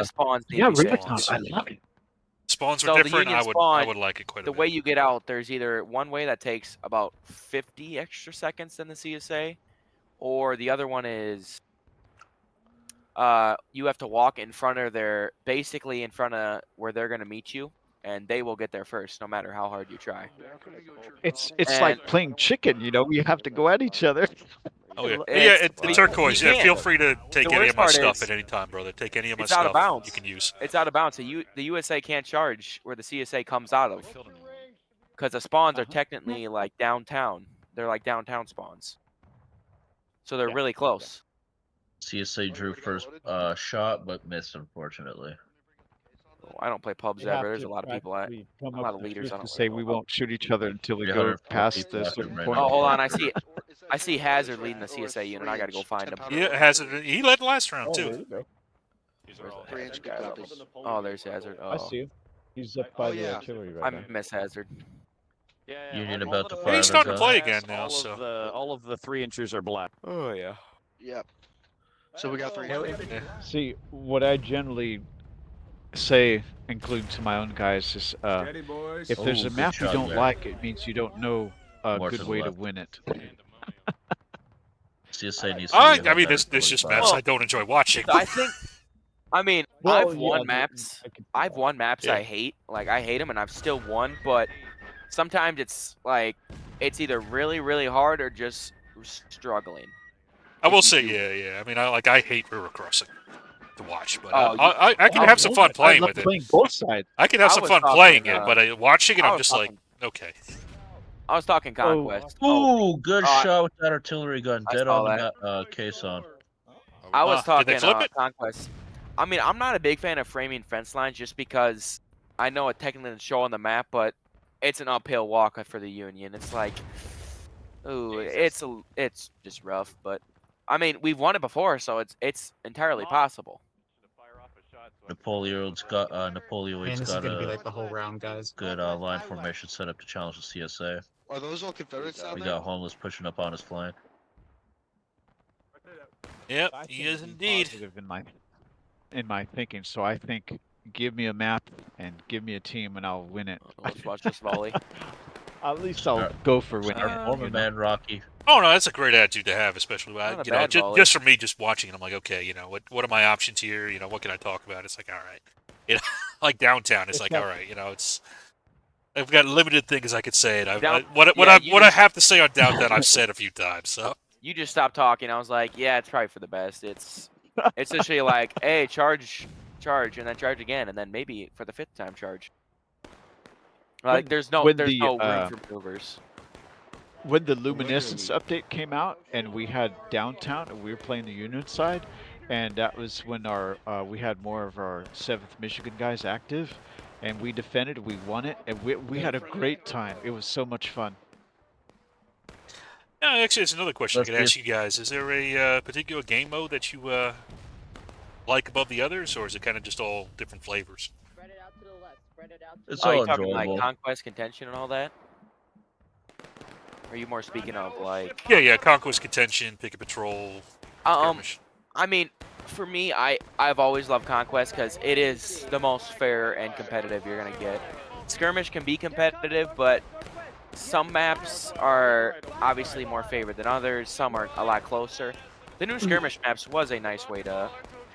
spawns. Rivertown. I love it. Spawns are different. I would like it quite a bit. The way you get out, there's either one way that takes about 50 extra seconds than the CSA, or the other one is you have to walk in front of basically in front of where they're gonna meet you, and they will get there first, no matter how hard you try. It's like playing chicken, you know. We have to go at each other. Oh yeah, the turquoise. Yeah, feel free to take any of my stuff at any time, brother. Take any of my stuff. It's out of bounds. You can use. It's out of bounds. So the USA can't charge where the CSA comes out of, because the spawns are technically like downtown. They're like downtown spawns, so they're really close. CSA drew first shot, but missed, unfortunately. I don't play pubs ever. There's a lot of people a lot of leaders. I don't say we won't shoot each other until we go past the certain point. Oh, hold on, I see it. I see Hazard leading the CSA unit. I gotta go find him. Yeah, Hazard. He led last round too. There you go. Where's the Hazard guy level? Oh, there's Hazard. Oh. I see him. He's up by the artillery right now. I miss Hazard. Union about to fire. He's starting to play again now. All of the 3-inchers are black. Oh yeah. Yep. So we got 3. See, what I generally say, including to my own guys, is Steady, boys. if there's a good map you shot don't there. like, it means you don't know a More to good the way to left. win it. CSA needs to I be mean, there's just 45. maps I don't enjoy watching. I think. I mean, Well, I've won yeah, maps. I could see I've that. won maps Yeah. I hate. Like I hate them, and I've still won. But sometimes it's like it's either really, really hard or just struggling. I will say, yeah. I mean, I hate River Crossing to watch, but Oh, I can have some fun playing with it. Playing both sides. I can have I some was fun talking, playing it, but watching it, I I'm was just like, talking- okay. I was talking Conquest. Ooh, good Oh, shot with that artillery gun. I Dead saw on the caisson. I was Did they talking flip it? Conquest. I mean, I'm not a big fan of framing fence lines just because I know it technically doesn't show on the map, but it's an uphill walk for the Union. It's like, ooh, it's just rough. But I mean, we've won it before, so it's entirely possible. Napoleon's got Man, Napoleon's this is got gonna be a like the whole round, guys. good line formation set up to challenge the CSA. Are those all Confederates down We there? got Homeless pushing up on his flank. Yep, I he tend is to be indeed. positive in my thinking, so I think give me a map and give me a team and I'll win it. Let's watch this volley. At least I'll Start- go for winning. Our former man Rocky. Oh no, that's a great attitude to have, especially Not a you know, bad volley. just for me, just watching it. I'm like, okay, you know, what are my options here? You know, what can I talk about? It's like, all right, you know, like downtown. It's like, all right, you know, it's. I've got limited things I could say. And what I have to say on downtown, I've said a few times. So You just stopped talking. I was like, yeah, it's probably for the best. It's literally like, hey, charge, and then charge again, and then maybe for the 5th time charge. Like there's no when room the, for maneuvers. When the Luminescence update came out and we had downtown and we were playing the Union side, and that was when our we had more of our 7th Michigan guys active, and we defended, we won it, and we had a great time. It was so much fun. yeah, actually, it's another question I Let's could ask you guys. Is there a particular game mode that you like above the others, or is it kind of just all different flavors? Spread it out to the left. Spread it out to It's Oh, all you talking enjoyable. like conquest, contention, and all that? Or are you more speaking of like? Yeah, conquest, contention, picket patrol, skirmish. I mean, for me, I've always loved conquest because it is the most fair and competitive you're gonna get. Skirmish can be competitive, but some maps are obviously more favored than others. Some are a lot closer. The new skirmish maps was a nice way to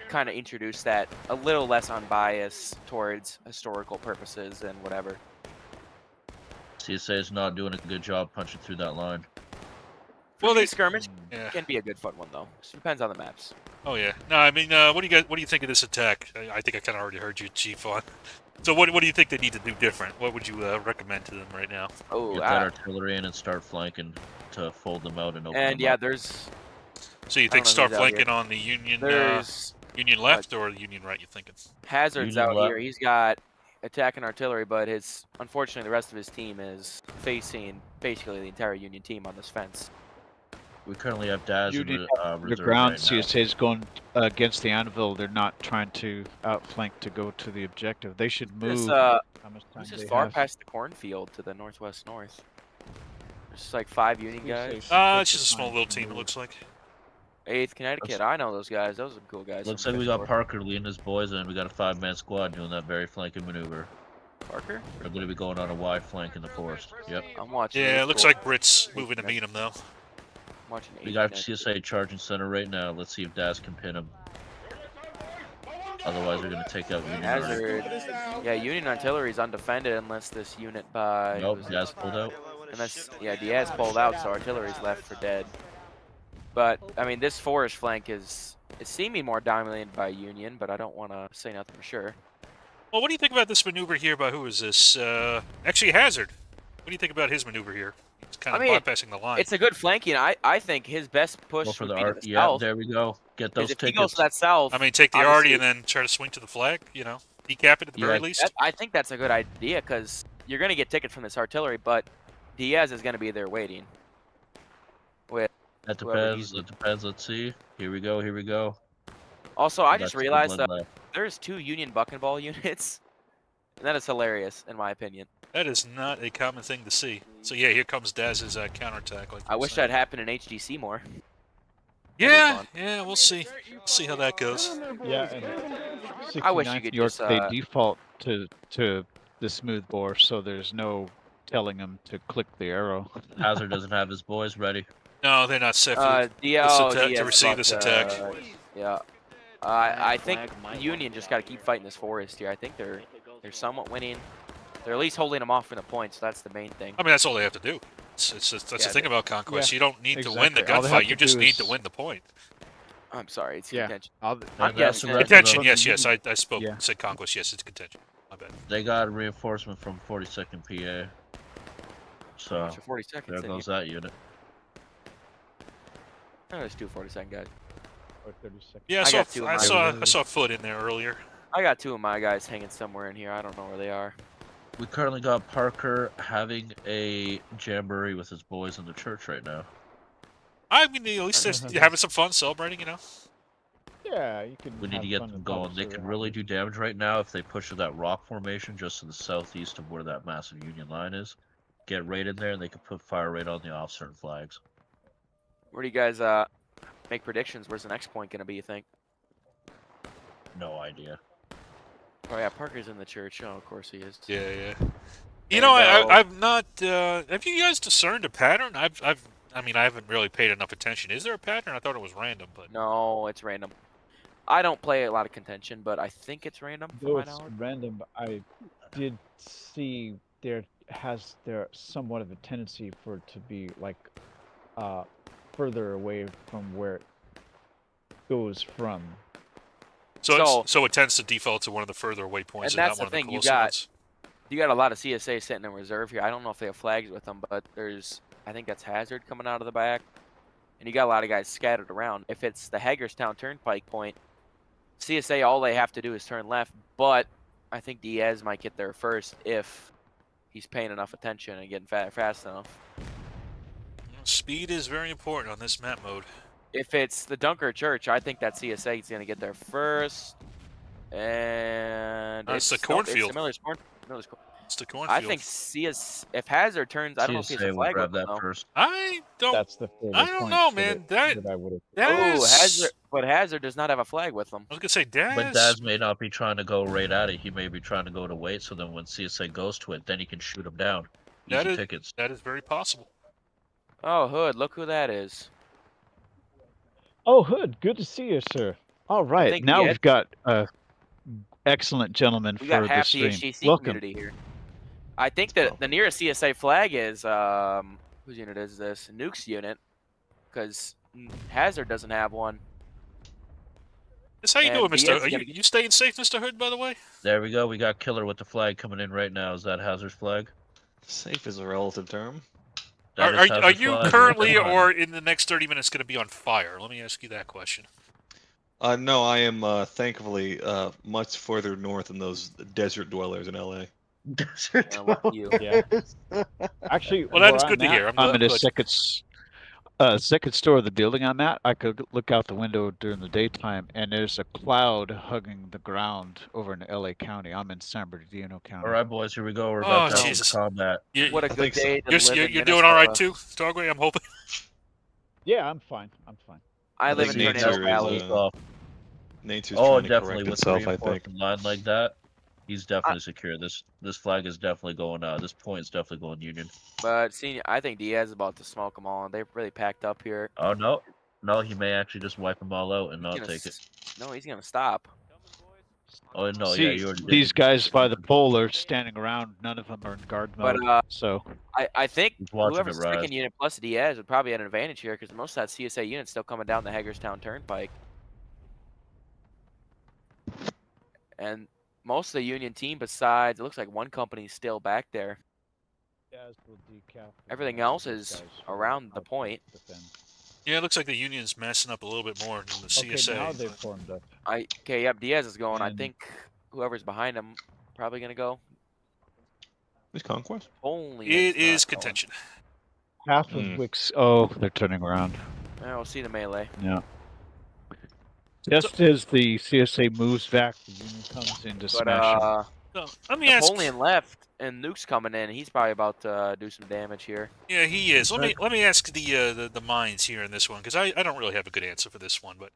kind of introduce that a little less unbiased towards historical purposes and whatever. CSA is not doing a good job punching through that line. Well, the skirmish Yeah. can be a good fun one though. Just depends on the maps. Oh yeah. No, I mean, what do you think of this attack? I think I kind of already heard you, Chief, on. So what do you think they need to do different? What would you recommend to them right now? Oh, Get that artillery in and start flanking to fold them out and open and them yeah, up. there's. So you I think don't know start who's out here. flanking on the Union There's Union left or the Union right? You thinking? Hazard's Union out left. here. He's got attacking artillery, but unfortunately the rest of his team is facing basically the entire Union team on this fence. We currently have Daz in Union reserve the ground right now. CSA is going against the Anvil. They're not trying to outflank to go to the objective. They should move. This how much time this is they far have. past the cornfield to the northwest north. There's just like 5 Union guys. It's just a small little team. It looks like. 8th Connecticut. I know those guys. Those are cool guys. Looks from like we got 54. Parker leading his boys, and we got a 5-man squad doing that very flanking maneuver. Parker? They're going to be going on a wide flank in the forest. Yep. I'm watching. Yeah, these it looks four- like Brit's moving to meet him though. I'm watching We 8th got Connecticut. CSA charging center right now. Let's see if Daz can pin him. Otherwise, we're going to take out Union. Artillery. Hazard. Yeah, Union artillery is undefended unless this unit by. Nope, who's Daz it? pulled out. Unless, yeah, Diaz pulled out, so artillery's left for dead. But I mean, this forest flank is seeming more dominated by Union, but I don't want to say nothing for sure. Well, what do you think about this maneuver here? By who is this? Actually, Hazard. What do you think about his maneuver here? He's kind of I mean, bypassing the line. It's a good flanking. I think his best push Go for would the be to art. the Yeah, south. there we go. Get those If he tickets. goes to that south, I mean, take the obviously- arty and then try to swing to the flag. You know, decap it at the very least. I think that's a good idea because you're going to get tickets from this artillery, but Diaz is going to be there waiting. with That whoever depends. he's That depends. Let's see. Here we go. Here we go. Also, I That's just the realized that bloodbath. there's 2 Union buck-and-ball units, and that is hilarious, in my opinion. That is not a common thing to see. So yeah, here comes Daz's counterattack. Like I wish that happened in HGC more. Yeah, yeah, we'll see. See how that goes. Yeah, and I wish you 69th could New York, just, they default to the smooth bore, so there's no telling them to click the arrow. Hazard doesn't have his boys ready. No, they're not set for to receive this attack. Yeah. I think Union just got to keep fighting this forest here. I think they're somewhat winning. They're at least holding them off in the points, so that's the main thing. I mean, that's all they have to do. That's the thing about Conquest. Yeah, you don't need to win the exactly. All they have gunfight. to You just do need is- to win the point. I'm sorry, it's Yeah. contention. Yes, Contention, yes. I spoke, Yeah. said Conquest, yes, it's contention. My bad. They got reinforcement from 42nd PA. So, 42nd. there goes that unit. Oh, there's 2 42nd guys. Yeah, I saw Foot in there earlier. I got 2 of my guys hanging somewhere in here. I don't know where they are. We currently got Parker having a jamboree with his boys in the church right now. I mean, at least they're having some fun celebrating, you know. Yeah, you can. We need to have get fun them and going. obviously They can they're really happy. do damage right now if they push to that rock formation just to the southeast of where that massive Union line is. Get right in there and they can put fire right on the officer and flags. Where do you guys make predictions? Where's the next point going to be, you think? No idea. Oh, yeah, Parker's in the church. Oh, of course he is. Yeah. You know, I've not. Have you guys discerned a pattern? I haven't really paid enough attention. Is there a pattern? I thought it was random, but No, it's random. I don't play a lot of contention, but I think it's random. Though it's random, I did see there somewhat of a tendency for it to be like further away from where it goes from. So it tends to default to one of the further away points, And and that's not the one of the thing. closer ones. You got a lot of CSA sitting in reserve here. I don't know if they have flags with them, but I think that's Hazard coming out of the back, and you got a lot of guys scattered around. If it's the Hagerstown Turnpike point, CSA all they have to do is turn left, but I think Diaz might get there first if he's paying enough attention and getting fast enough. Speed is very important on this map mode. If it's the Dunker Church, I think that CSA is going to get there first. And it's the cornfield. It's Miller's corn. It's the cornfield. I think if Hazard turns, I don't know if he has a flag with him, though. first. I don't Point know, that man. I would have. Oh, Hazard does not have a flag with him. I was gonna say Daz. But Daz may not be trying to go right at it. He may be trying to go to wait, so then when CSA goes to it, then he can shoot him down. Easy tickets. That is very possible. Oh, Hood, look who that is. Oh, Hood, good to see you, sir. All right, now we've got excellent gentleman We for got half the the stream. HGC Welcome. community here. I think that the nearest CSA flag is whose unit is this? Nuke's unit, because Hazard doesn't have one. How you doing, Mister? Diaz Are you staying safe, Mr. Hood? By the way. There we go. We got Killer with the flag coming in right now. Is that Hazard's flag? Safe is a relative term. Are you currently or in the next 30 minutes going to be on fire? Let me ask you that question. No, I am thankfully much further north than those desert dwellers in LA. Desert dwellers. Yeah. Actually, well, that is good to hear. I'm in a second story of the building I'm at. I could look out the window during the daytime, and there's a cloud hugging the ground over in LA County. I'm in San Bernardino County. All right, boys, here we go. We're about to Jesus. combat. What a good day to live in You're doing all right Minnesota. too, Starway. I'm hoping. Yeah, I'm fine. I live in Tornado Valley. Nature's Oh, trying to definitely correct with itself, a I think. reinforcement line like that. He's definitely secure. This flag is definitely going. This point is definitely going Union. But see, I think Diaz is about to smoke them all. They're really packed up here. Oh no, he may actually just wipe them all out and not take it. No, he's gonna stop. Oh no, See, yeah, you already did. these guys by the pole are standing around. None of them are in guard mode. But so I think watching whoever's it rise. second unit plus Diaz would probably have an advantage here because most of that CSA unit's still coming down the Hagerstown Turnpike. And most of the Union team, besides, it looks like one company's still back there. Everything else is around the point. Yeah, it looks like the Union's messing up a little bit more than the CSA. Okay, now they've formed up. Yep, Diaz is going. I think whoever's behind him probably gonna go. Is Conquest? Only It is contention. half of Wix. Oh, they're turning around. Yeah, we'll see the melee. Yeah. Just as the CSA moves back, the Union comes in to smash them. So, let me ask. Napoleon left, and Nuke's coming in. He's probably about to do some damage here. Yeah, he is. Let me ask the minds here in this one, because I don't really have a good answer for this one. But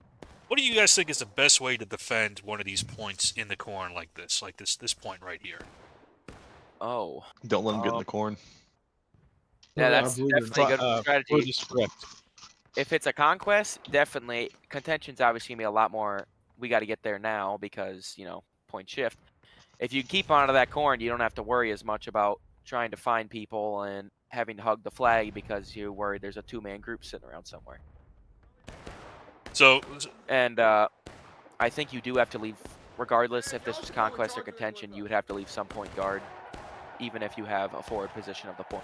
what do you guys think is the best way to defend one of these points in the corn like this point right here? Oh. Don't let him get in the corn. Yeah, that's definitely a good strategy. If it's a conquest, definitely contention's obviously gonna be a lot more. We got to get there now because point shift. If you keep onto that corn, you don't have to worry as much about trying to find people and having to hug the flag because you're worried there's a 2-man group sitting around somewhere. So, and I think you do have to leave, regardless if this was conquest or contention, you would have to leave some point guard, even if you have a forward position of the point.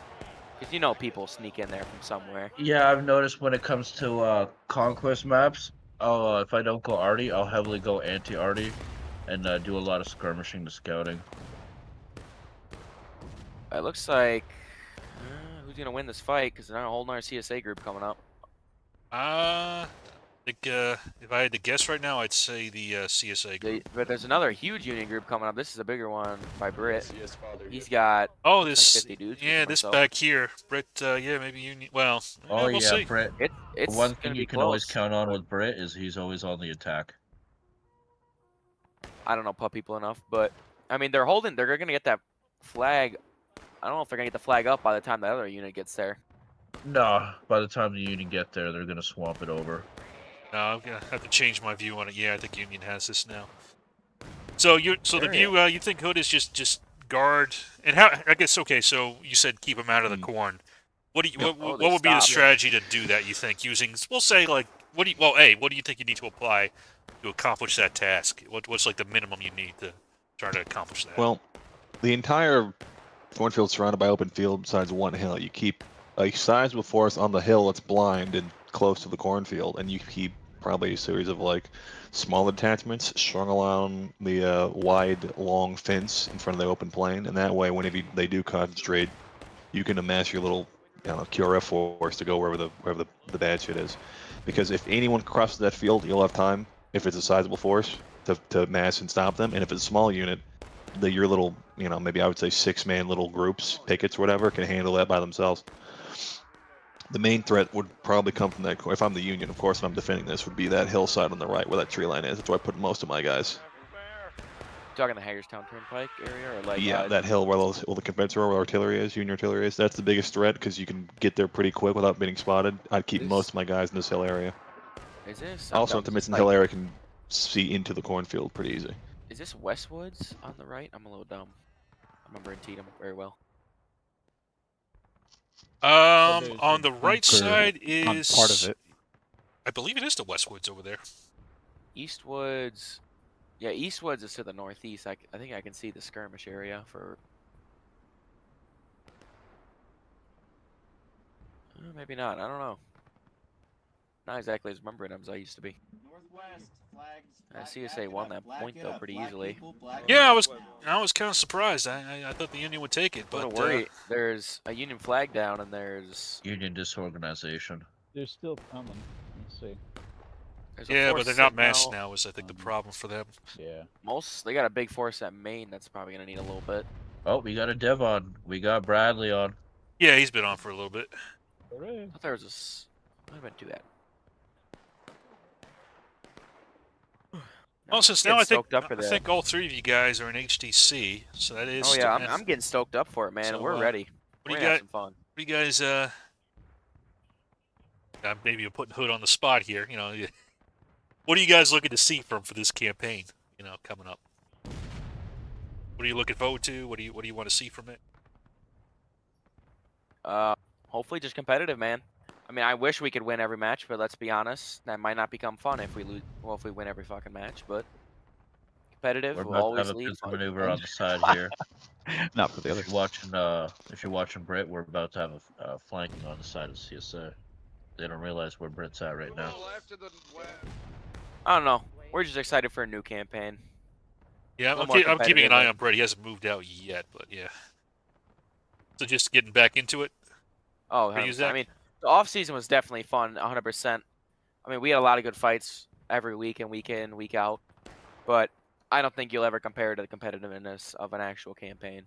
Because people sneak in there from somewhere. Yeah, I've noticed when it comes to conquest maps, if I don't go arty, I'll heavily go anti-arty and do a lot of skirmishing to scouting. It looks like who's gonna win this fight? Because there's a whole nother CSA group coming up. I think if I had to guess right now, I'd say the CSA group. But there's another huge Union group coming up. This is a bigger one by Britt. He's got this like 50 dudes. Yeah, this back here, Britt. Yeah, maybe Union. Well, oh we'll see. Britt. It's one thing you can always count on with Britt is he's always on the attack. I don't know pup people enough, but I mean they're gonna get that flag. I don't know if they're gonna get the flag up by the time the other unit gets there. No, by the time the Union get there, they're gonna swamp it over. No, I'm gonna have to change my view on it. Yeah, I think Union has this now. So the view you think Hood is just guard and how? I guess okay. So you said keep him out of the corn. What do you what would be the strategy to do that? You think using we'll say like what do you think you need to apply to accomplish that task? What's like the minimum you need to try to accomplish that? Well, the entire cornfield surrounded by open field besides one hill. You keep a sizable force on the hill that's blind and close to the cornfield, and you keep probably a series of like small detachments strung along the wide, long fence in front of the open plain, and that way, whenever they do concentrate, you can amass your little QRF force to go wherever the bad shit is. Because if anyone crosses that field, you'll have time, if it's a sizable force, to mass and stop them, and if it's a small unit, your little, maybe I would say 6-man little groups, pickets, whatever, can handle that by themselves. The main threat would probably come from that. If I'm the Union, of course, and I'm defending this, would be that hillside on the right where that tree line is. That's where I put most of my guys. Talking the Hagerstown Turnpike area, or like that hill where the conventional artillery is, Union artillery is. That's the biggest threat because you can get there pretty quick without being spotted. I'd keep most of my guys in this hill area. Is this also, the Midson Hill area can see into the cornfield pretty easy. Is this Westwoods on the right? I'm a little dumb. I remember in Tatum very well. On the right side is part of it. I believe it is the Westwoods over there. Eastwoods, yeah, Eastwoods is to the northeast. I think I can see the skirmish area for. Maybe not. I don't know. Not exactly as remembering them as I used to be. Northwest flags. CSA won that point though pretty easily. Yeah, I was kind of surprised. I thought the Union would take it, but don't worry. There's a Union flag down, and there's Union disorganization. They're still coming. Let's see. Yeah, but they're not massed now. Is I think the problem for them. Yeah. They got a big force at Maine. That's probably gonna need a little bit. Oh, we got a Dev on. We got Bradley on. Yeah, he's been on for a little bit. I thought there was a. What did I do that? Well, since now I think all three of you guys are in HDC, so that is. Oh yeah, I'm getting stoked up for it, man. So, we're ready. We're gonna have some fun. What do you guys? Maybe you're putting Hood on the spot here. What are you guys looking to see for this campaign? Coming up. What are you looking forward to? What do you want to see from it? Hopefully just competitive, man. I mean, I wish we could win every match, but let's be honest, that might not become fun if we lose. Well, if we win every fucking match, but competitive will always lead. We're about to have a maneuver on the side here. Not for the other. If you're watching Britt, we're about to have a flanking on the side of CSA. They don't realize where Britt's at right now. I don't know. We're just excited for a new campaign. Yeah, I'm keeping an eye on Britt. He hasn't moved out yet, but yeah. So just getting back into it. Oh, For you, 100%. Zach? I mean, the off season was definitely fun, 100%. I mean, we had a lot of good fights every week and week in, week out. But I don't think you'll ever compare to the competitiveness of an actual campaign.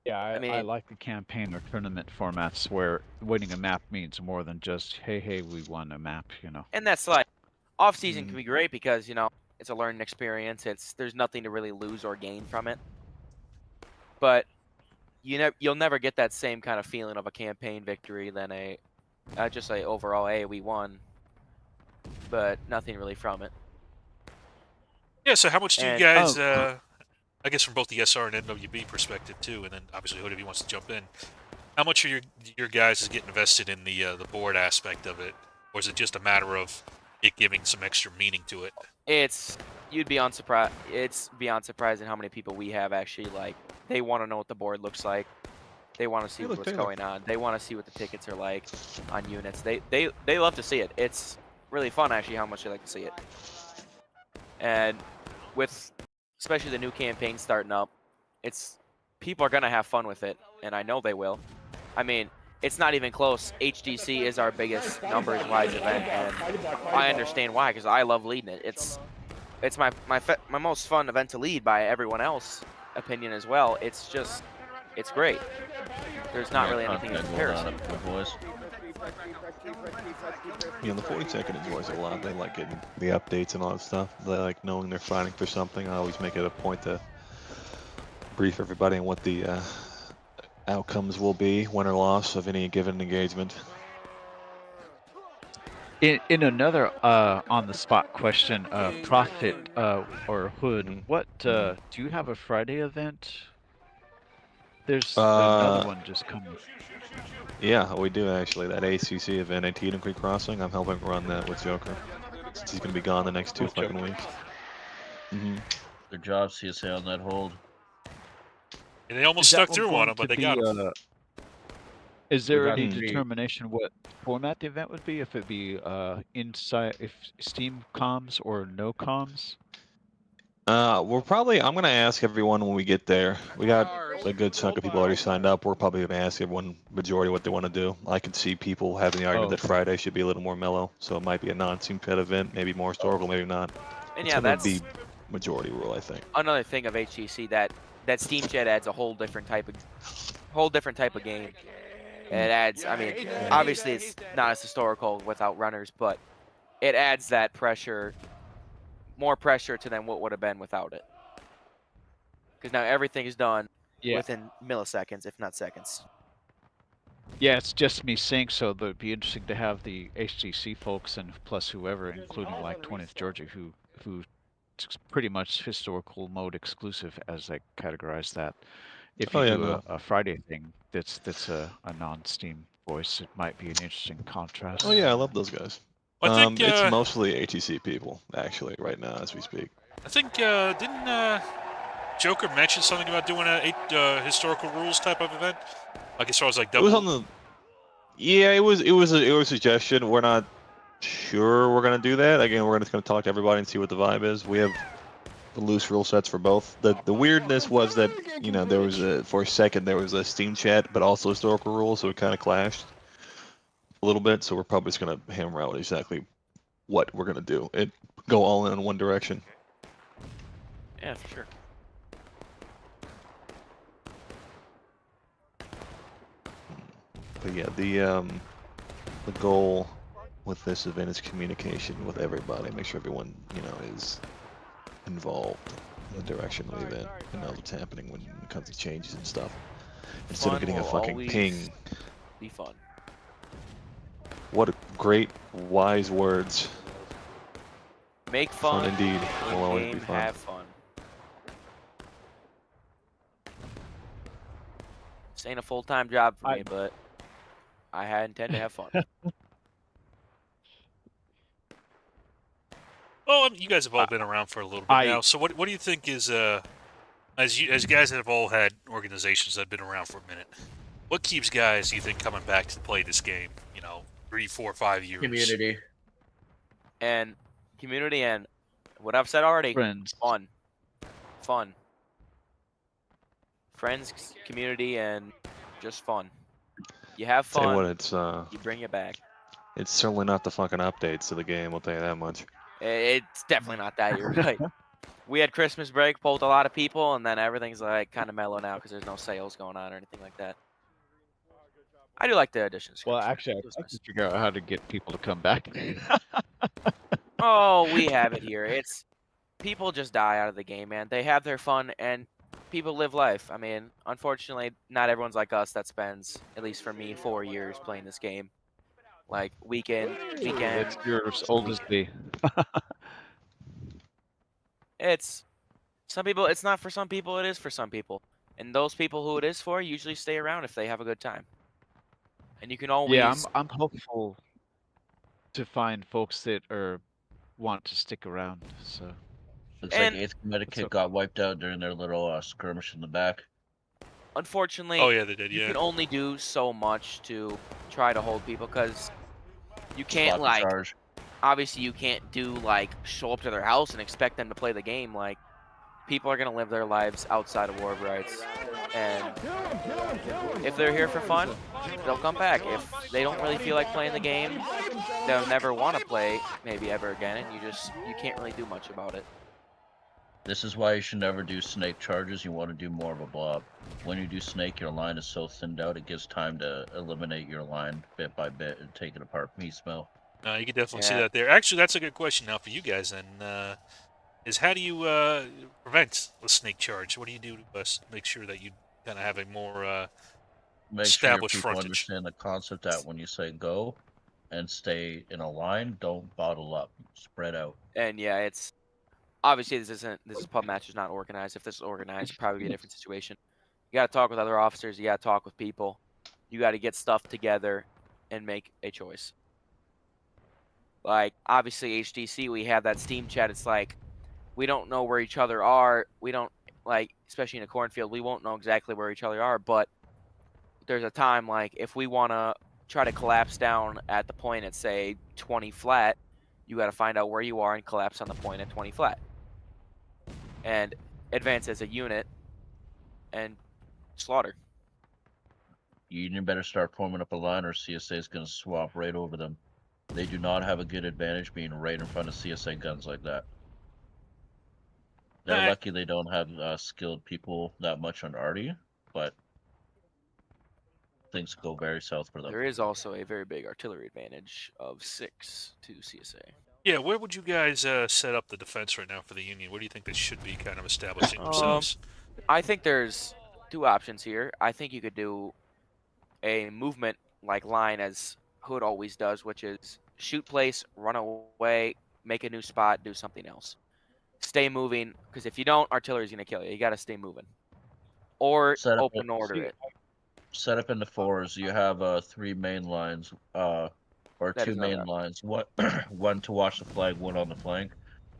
Yeah, I I mean, like the campaign or tournament formats where winning a map means more than just, hey, we won a map, you know. and that's like, off season can be great because, you know, it's a learning experience. There's nothing to really lose or gain from it. But you'll never get that same kind of feeling of a campaign victory than just a overall, hey, we won, but nothing really from it. Yeah, so how much do you And- guys, I guess from both the SR and NWB perspective too, and then obviously whoever wants to jump in, how much are your guys is getting invested in the board aspect of it, or is it just a matter of it giving some extra meaning to it? It's beyond surprising how many people we have actually like. They want to know what the board looks like. They want to see what's going on. They want to see what the tickets are like on units. They love to see it. It's really fun actually how much they like to see it. And with especially the new campaign starting up, people are gonna have fun with it, and I know they will. I mean, it's not even close. HGC is our biggest numbers-wise event, and I understand why because I love leading it. It's my most fun event to lead by everyone else's opinion as well. It's great. There's not really anything in comparison. You know, the 42nd enjoys it a lot. They like getting the updates and all that stuff. They like knowing they're fighting for something. I always make it a point to brief everybody on what the outcomes will be, win or loss of any given engagement. In another on-the-spot question, Prophet or Hood, what do you have a Friday event? There's another one just coming. Yeah, we do actually. That ACC event at Eden Creek Crossing, I'm helping run that with Joker. Since he's going to be gone the next 2 fucking weeks. Their job CSA on that hold. And they almost stuck through on him, but they got him. Is there any determination what format the event would be? If it be inside, if Steam comms or no comms? I'm going to ask everyone when we get there. We got a good chunk of people already signed up. We're probably going to ask everyone, majority, what they want to do. I can see people having the argument that Friday should be a little more mellow, so it might be a non-Steam Pet event, maybe more historical, maybe not. And it's yeah, going to that's be majority rule, I think. Another thing of HGC that Steam Chat adds a whole different type of game. It adds, I mean, obviously it's not as historical without runners, but it adds that pressure, more pressure to than what would have been without it. Because now everything is done within milliseconds, if not seconds. Yeah, it's just me saying so, but it'd be interesting to have the HGC folks and plus whoever, including like 20th Georgia, who pretty much historical mode exclusive, as I categorize that. If you do a Friday thing that's a non-Steam voice, it might be an interesting contrast. Oh yeah, I love those guys. I think it's mostly HEC people, actually, right now as we speak. I think didn't Joker mention something about doing a historical rules type of event? Like as far as like double. It was on the. Yeah, it was a suggestion. We're not sure we're gonna do that. Again, we're just gonna talk to everybody and see what the vibe is. We have the loose rule sets for both. The weirdness was that, you know, there was for a second there was a Steam Chat but also historical rules, so it kind of clashed a little bit. So we're probably just gonna hammer out exactly what we're gonna do. Go all in one direction. Yeah, for sure. But yeah, the goal with this event is communication with everybody. Make sure everyone, you know, is involved in the direction of the event and knows what's happening when it comes to changes and stuff. Instead of getting a fucking ping. Be fun. What great, wise words. Make fun. Indeed. Will always be fun. Have fun. This ain't a full-time job for me, but I intend to have fun. Well, you guys have all been around for a little bit now. So what do you think is as you guys have all had organizations that have been around for a minute, what keeps guys, you think, coming back to play this game? You know, 3, 4, 5 years. Community and what I've said already. Friends. Fun. friends, community, and just fun. You have Tell you fun. what, it's You bring it back. it's certainly not the fucking updates to the game. I'll tell you that much. It's definitely not that. You're right. We had Christmas break, pulled a lot of people, and then everything's like kind of mellow now because there's no sales going on or anything like that. I do like the additions. Well, actually, I can figure out how to get people to come back. Oh, we have it here. It's people just die out of the game, man. They have their fun and people live life. I mean, unfortunately, not everyone's like us that spends, at least for me, 4 years playing this game. Like weekend. It's you're as old as me. It's some people. It's not for some people. It is for some people, and those people who it is for usually stay around if they have a good time. And you can always. Yeah, I'm hopeful to find folks that want to stick around. So looks like 8th Connecticut got wiped out during their little skirmish in the back. Unfortunately, oh yeah, they did. You Yeah. can only do so much to try to hold people because you can't like. Obviously, you can't do like show up to their house and expect them to play the game. Like people are gonna live their lives outside of War of Rights, and if they're here for fun, they'll come back. If they don't really feel like playing the game, they'll never want to play maybe ever again, and you can't really do much about it. This is why you should never do snake charges. You want to do more of a blob. When you do snake, your line is so thinned out, it gives time to eliminate your line bit by bit and take it apart piecemeal. You can definitely see that there. Actually, that's a good question now for you guys. Then, is how do you prevent the snake charge? What do you do to make sure that you kind of have a more established people frontage? Understand the concept that when you say go and stay in a line, don't bottle up, spread out. And yeah, it's obviously this pub match is not organized. If this is organized, it'd probably be a different situation. You got to talk with other officers. You got to talk with people. You got to get stuff together and make a choice. Like, obviously, HDC, we have that Steam chat. It's like, we don't know where each other are. We don't, like, especially in a cornfield, we won't know exactly where each other are. But there's a time, like, if we want to try to collapse down at the point at, say, 20 flat, you got to find out where you are and collapse on the point at 20 flat. And advance as a unit and slaughter. You better start forming up a line or CSA is going to swap right over them. They do not have a good advantage being right in front of CSA guns like that. They're lucky they don't have skilled people that much on Arty, but things go very south for them. There is also a very big artillery advantage of 6 to CSA. Yeah, where would you guys set up the defense right now for the Union? Where do you think they should be kind of establishing themselves? I think there's 2 options here. I think you could do a movement like line as Hood always does, which is shoot place, run away, make a new spot, do something else. Stay moving, because if you don't, artillery's going to kill you. You got to stay moving. Or open order it. Set up in the 4s. You have 3 main lines, or 2 main lines. One to watch the flag, one on the flank.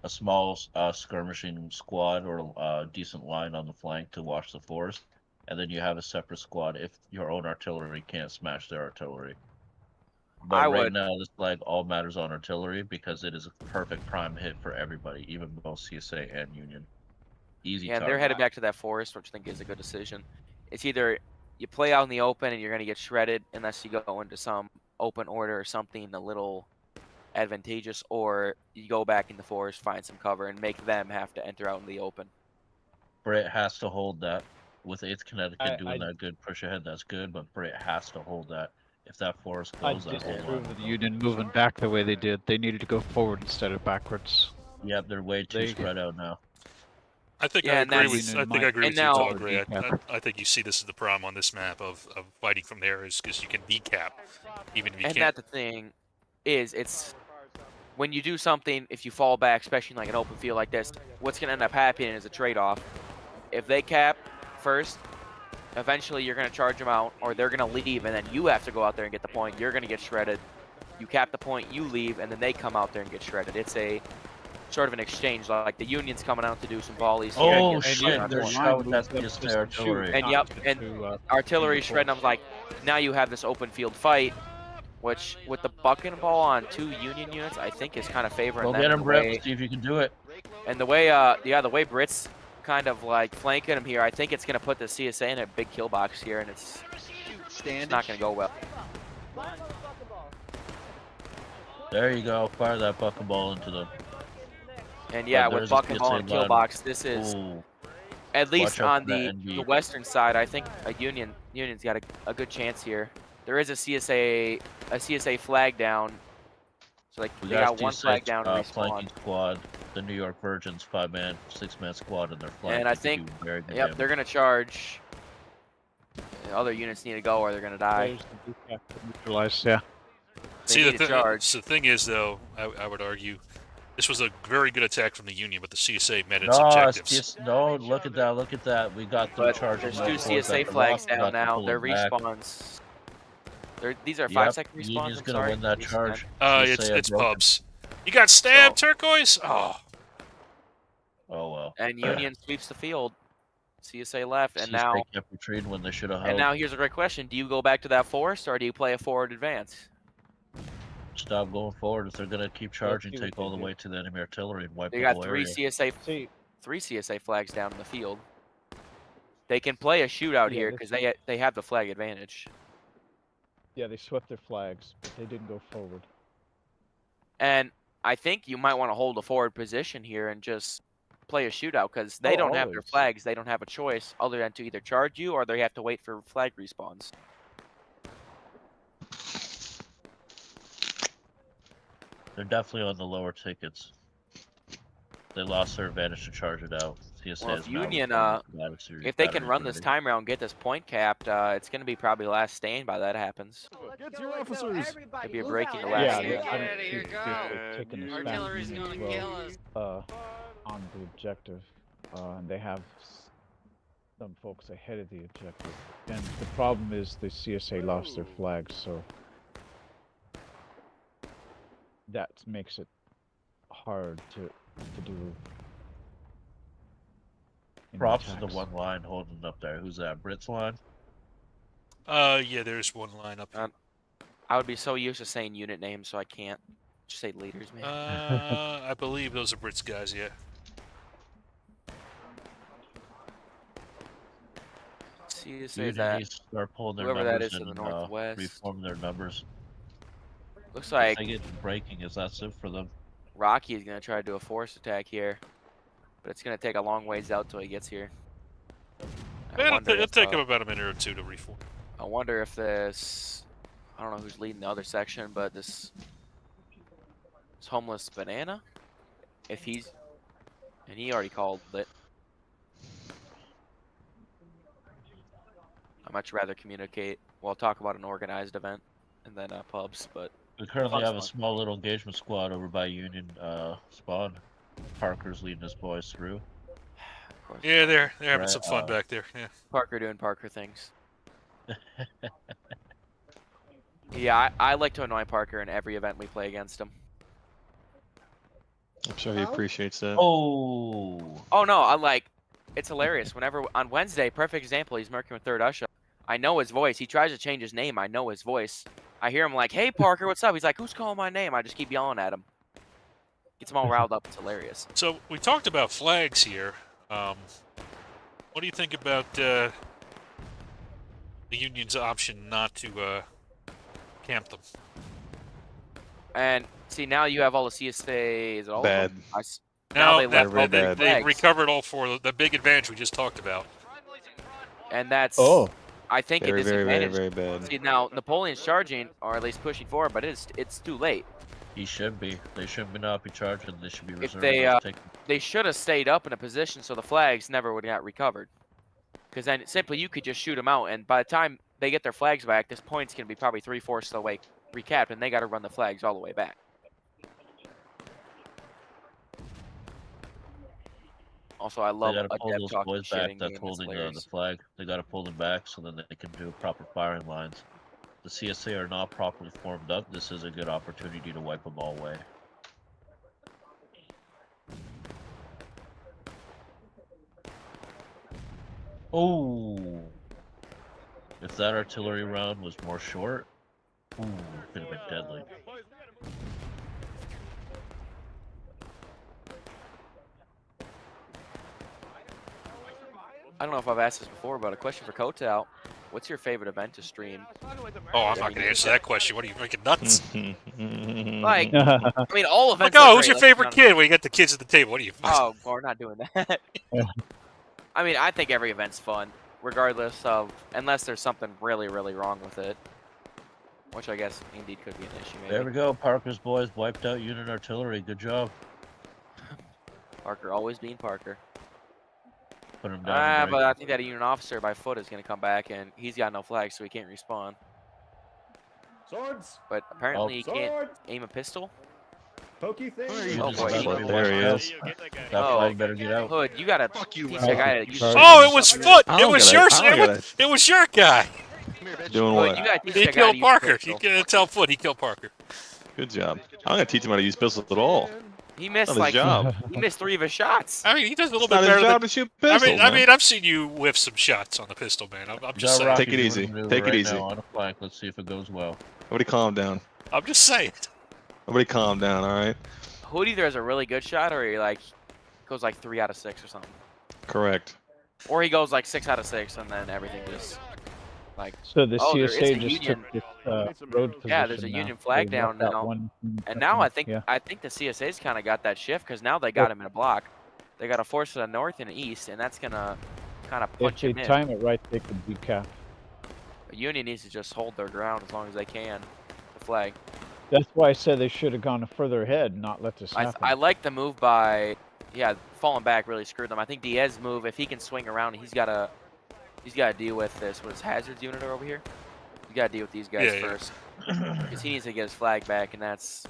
A small skirmishing squad or decent line on the flank to watch the 4s. And then you have a separate squad if your own artillery can't smash their artillery. But right now, this flag all matters on artillery because it is a perfect prime hit for everybody, even both CSA and Union. Easy. Yeah, and they're headed back to that forest, which I think is a good decision. It's either you play out in the open and you're going to get shredded unless you go into some open order or something a little advantageous, or you go back in the forest, find some cover, and make them have to enter out in the open. Britt has to hold that. With 8th Connecticut doing that good push ahead, that's good, but Britt has to hold that. If that forest goes, that whole line. The Union moving back the way they did. They needed to go forward instead of backwards. Yep, they're way too spread out now. I think I agree with you, Tom Gray. I think you see this as the problem on this map of fighting from there is because you can decap, even if you can't. And that's the thing, is it's when you do something, if you fall back, especially in like an open field like this, what's going to end up happening is a trade-off. If they cap first, eventually you're going to charge them out, or they're going to leave, and then you have to go out there and get the point. You're going to get shredded. You cap the point, you leave, and then they come out there and get shredded. It's a sort of an exchange, like the Union's coming out to do some volleys. Oh shit, they're shouting at the artillery. And yep, and artillery shredding. I'm like, now you have this open field fight, which with the bucking ball on 2 Union units, I think is kind of favoring them. Go get him, Brett. See if you can do it. And the way, the way Brits kind of like flanking him here. I think it's going to put the CSA in a big kill box here, and it's not going to go well. There you go. Fire that buckeball into them. And yeah, with buckeball and kill box, this is at least on the western side. I think a Union's got a good chance here. There is a CSA flag down. So like they got one flag down and respawn. Flanking squad, the New York Virgins, 5-man, 6-man squad, and their flag. And I think, yep, they're gonna charge. The other units need to go, or they're gonna die. Neutralized, yeah. See, the thing is, though, I would argue, this was a very good attack from the Union, but the CSA met its objectives. No, look at that, look at that. We got them charging. There's 2 CSA flags down now. They're respawns. These are 5-second respawns. Union's gonna win that charge. It's pubs. You got stabbed, Turquoise? Oh. Oh, well. And Union sweeps the field. CSA left, and CSA now kept retreating when they should have held. And now here's a great question: do you go back to that force, or do you play a forward advance? Stop going forward. If they're gonna keep charging, take all the way to the enemy artillery and wipe They the got whole three area. CSA flags down in the field. They can play a shootout here because they have the flag advantage. Yeah, they swept their flags, but they didn't go forward. And I think you might want to hold a forward position here and just play a shootout because they don't have their flags. They don't have a choice other than to either charge you or they have to wait for flag respawns. They're definitely on the lower tickets. They lost their advantage to charge it out. CSA Well, if Union, if they can run this time round, get this point capped, it's going to be probably last stand by that happens. Get your officers. It'd be a breaking the last stand. Taking a Artillery's gonna kill us. On the objective, and they have some folks ahead of the objective. And the problem is the CSA lost their flags, so that makes it hard to do. Props to the one line holding up there. Who's that? Brit's line? Yeah, there's one line up. I would be so used to saying unit names, so I can't just say leaders, man. I believe those are Brits guys, yeah. CSA that start pulling their whoever numbers that is in and the northwest. reform their numbers. Looks like they get breaking. Is that it for them? Rocky is going to try to do a force attack here, but it's going to take a long ways out till he gets here. It'll take him about a minute or two to reform. I wonder if this, I don't know who's leading the other section, but this homeless banana, if he's, and he already called it. I'd much rather communicate. Well, talk about an organized event and then pubs, but we currently have a small little engagement squad over by Union spawn. Parker's leading his boys through. Yeah, they're having some fun back there. Yeah. Parker doing Parker things. Yeah, I like to annoy Parker in every event we play against him. I'm sure he appreciates that. Oh no, I'm like, it's hilarious. Whenever on Wednesday, perfect example, he's working with 3rd Usha. I know his voice. He tries to change his name. I know his voice. I hear him like, "Hey Parker, what's up?" He's like, "Who's calling my name?" I just keep yelling at him. Gets him all riled up. It's hilarious. So we talked about flags here. What do you think about the Union's option not to camp them? And see, now you have all the CSA. Is it all bad? Now they recovered all 4. The big advantage we just talked about. And that's I think very, it disadvantaged. very bad. See, now Napoleon's charging, or at least pushing forward, but it's too late. He should be. They shouldn't not be charging. They should be reserved. If they should have stayed up in a position so the flags never would have got recovered. Because then simply you could just shoot them out, and by the time they get their flags back, this point's gonna be probably 3/4 of the way recapped, and they got to run the flags all the way back. Also, I love a pull those talking boys back that's holding the flag. They got to pull them back so then they can do proper firing lines. The CSA are not properly formed up. This is a good opportunity to wipe them all away. Oh! If that artillery round was more short, ooh, it could have been deadly. I don't know if I've asked this before, but a question for Kotow. What's your favorite event to stream? Oh, I'm not going to answer that question. What are you making nuts? Like, I mean, all events. Like, are oh, who's great, your favorite kid? When you got the kids at the table, what are you? Oh, well, we're not doing that. I mean, I think every event's fun, regardless of, unless there's something really, really wrong with it. Which I guess indeed could be an issue, maybe. There we go. Parker's boys wiped out unit artillery. Good job. Parker always being Parker. Put him down. But I think that a unit officer by foot is going to come back, and he's got no flag, so he can't respawn. Swords. But apparently he can't aim a pistol. Pokey thing. Oh boy, There he is. That flag better get out. Hood, you gotta teach that guy to use. Oh, it was Foot. It was your. It was your guy. Doing what? He killed Parker. You can't tell Foot. He killed Parker. Good job. I'm gonna teach him how to use pistols at all. He missed Not his job. he missed 3 of his shots. I mean, he does a little It's bit not his better job than. to shoot pistols, I mean, man. I've seen you whiff some shots on the pistol, man. I'm just saying. Take it easy. Take it easy. On a flank. Let's see if it goes well. Everybody calm down. I'm just saying. Everybody calm down, all right? Hood either has a really good shot, or he like goes like 3 out of 6 or something. Correct. Or he goes like 6 out of 6, and then everything just like. So the oh, there is CSA a just union. took this road position. Yeah, there's a union flag They down knocked out now. one And now I think yeah. the CSA's kind of got that shift because now they got him in a block. They got a force to the north and east, and that's gonna kind of If punch they him in. time it right, they could decap. The Union needs to just hold their ground as long as they can. The flag. That's why I said they should have gone further ahead, not let this happen. I like the move by, yeah, falling back really screwed them. I think Diaz's move, if he can swing around, he's got to deal with this. What is Hazard's unit are over here? You got to deal with these guys first. Because he needs to get his flag back, and that's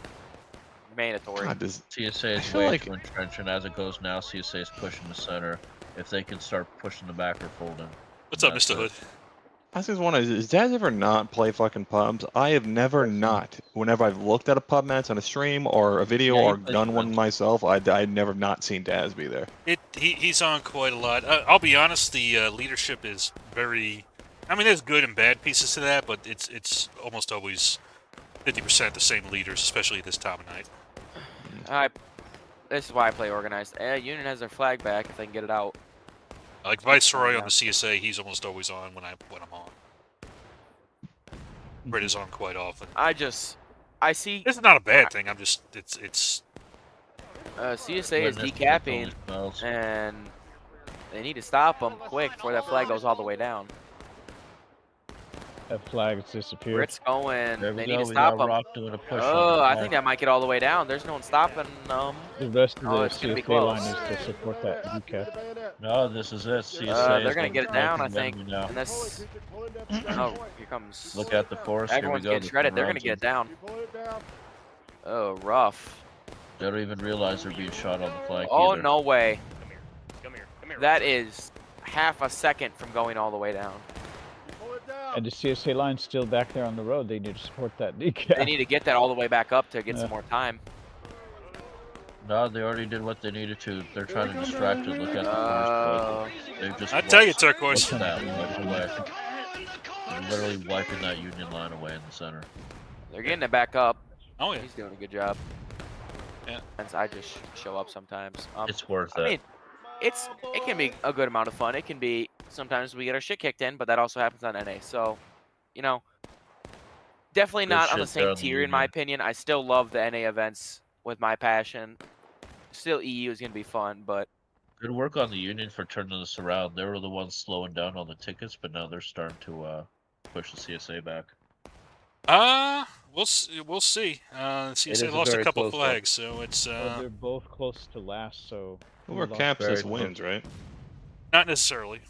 mandatory. CSA is way too entrenched, and as it goes now, CSA is pushing the center. If they can start pushing the back or folding. What's up, Mr. Hood? I just want to. Does Dad ever not play fucking pubs? I have never not. Whenever I've looked at a pub match on a stream or a video or done one myself, I never not seen Daz be there. He's on quite a lot. I'll be honest. The leadership is very. I mean, there's good and bad pieces to that, but it's almost always 50% the same leaders, especially this time of night. This is why I play organized. Union has their flag back if they can get it out. Like Viceroy on the CSA, he's almost always on when I'm on. Britt is on quite often. I see. It's not a bad thing. I'm just it's. CSA is decapping, and they need to stop them quick before that flag goes all the way down. That flag's disappeared. Britt's going. There we They go. need to We stop got them. Rock doing a push Oh, on I think that might get all the way down. There's no one stopping them. The rest of the it's gonna be CSA line close. needs to support that decap. No, this is it. CSA They're is gonna get it down, I flanking think. now. And this. Oh, here comes. Look at the force. Everyone's Here we go. getting shredded. They're gonna get it down. Oh, rough. They don't even realize they're being shot on the flank. Oh, either. no way. That is half a second from going all the way down. And the CSA line's still back there on the road. They need to support that decap. They need to get that all the way back up to get some more time. No, they already did what they needed to. They're trying to distract it. Look at the force. They've just. I tell you, Turquoise. That wiped away. They're literally wiping that Union line away in the center. They're getting it back up. Oh yeah. He's doing a good job. Yeah. And I just show up sometimes. It's worth it. I mean, it can be a good amount of fun. It can be sometimes we get our shit kicked in, but that also happens on NA. So, you know, definitely not on the same tier in my opinion. I still love the NA events with my passion. Still, EU is gonna be fun, but Good work on the Union for turning this around. They were the ones slowing down on the tickets, but now they're starting to push the CSA back. We'll see. CSA lost a couple flags, so it's. Well, they're both close to last, so. Whoever caps this wins, right? Not necessarily.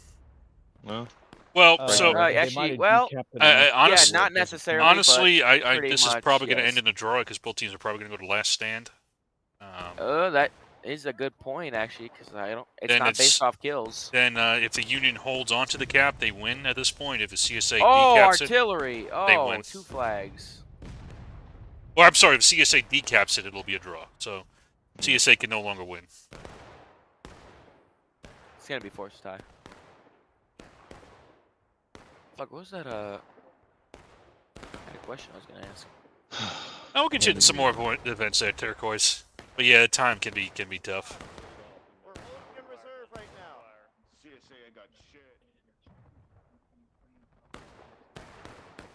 No. Well, so actually, well, honestly, yeah, not necessarily. Honestly, but this is probably going to end in a draw because both teams are probably going to go to last stand. That is a good point, actually, because it's not based off kills. Then if the Union holds onto the cap, they win at this point. If the CSA decaps they artillery! win. 2 flags. Or I'm sorry, if CSA decaps it, it'll be a draw. So CSA can no longer win. It's gonna be forced tie. Fuck, what was that? I had a question I was gonna ask. We'll get you into some more events there, Turquoise. But yeah, time can be tough. To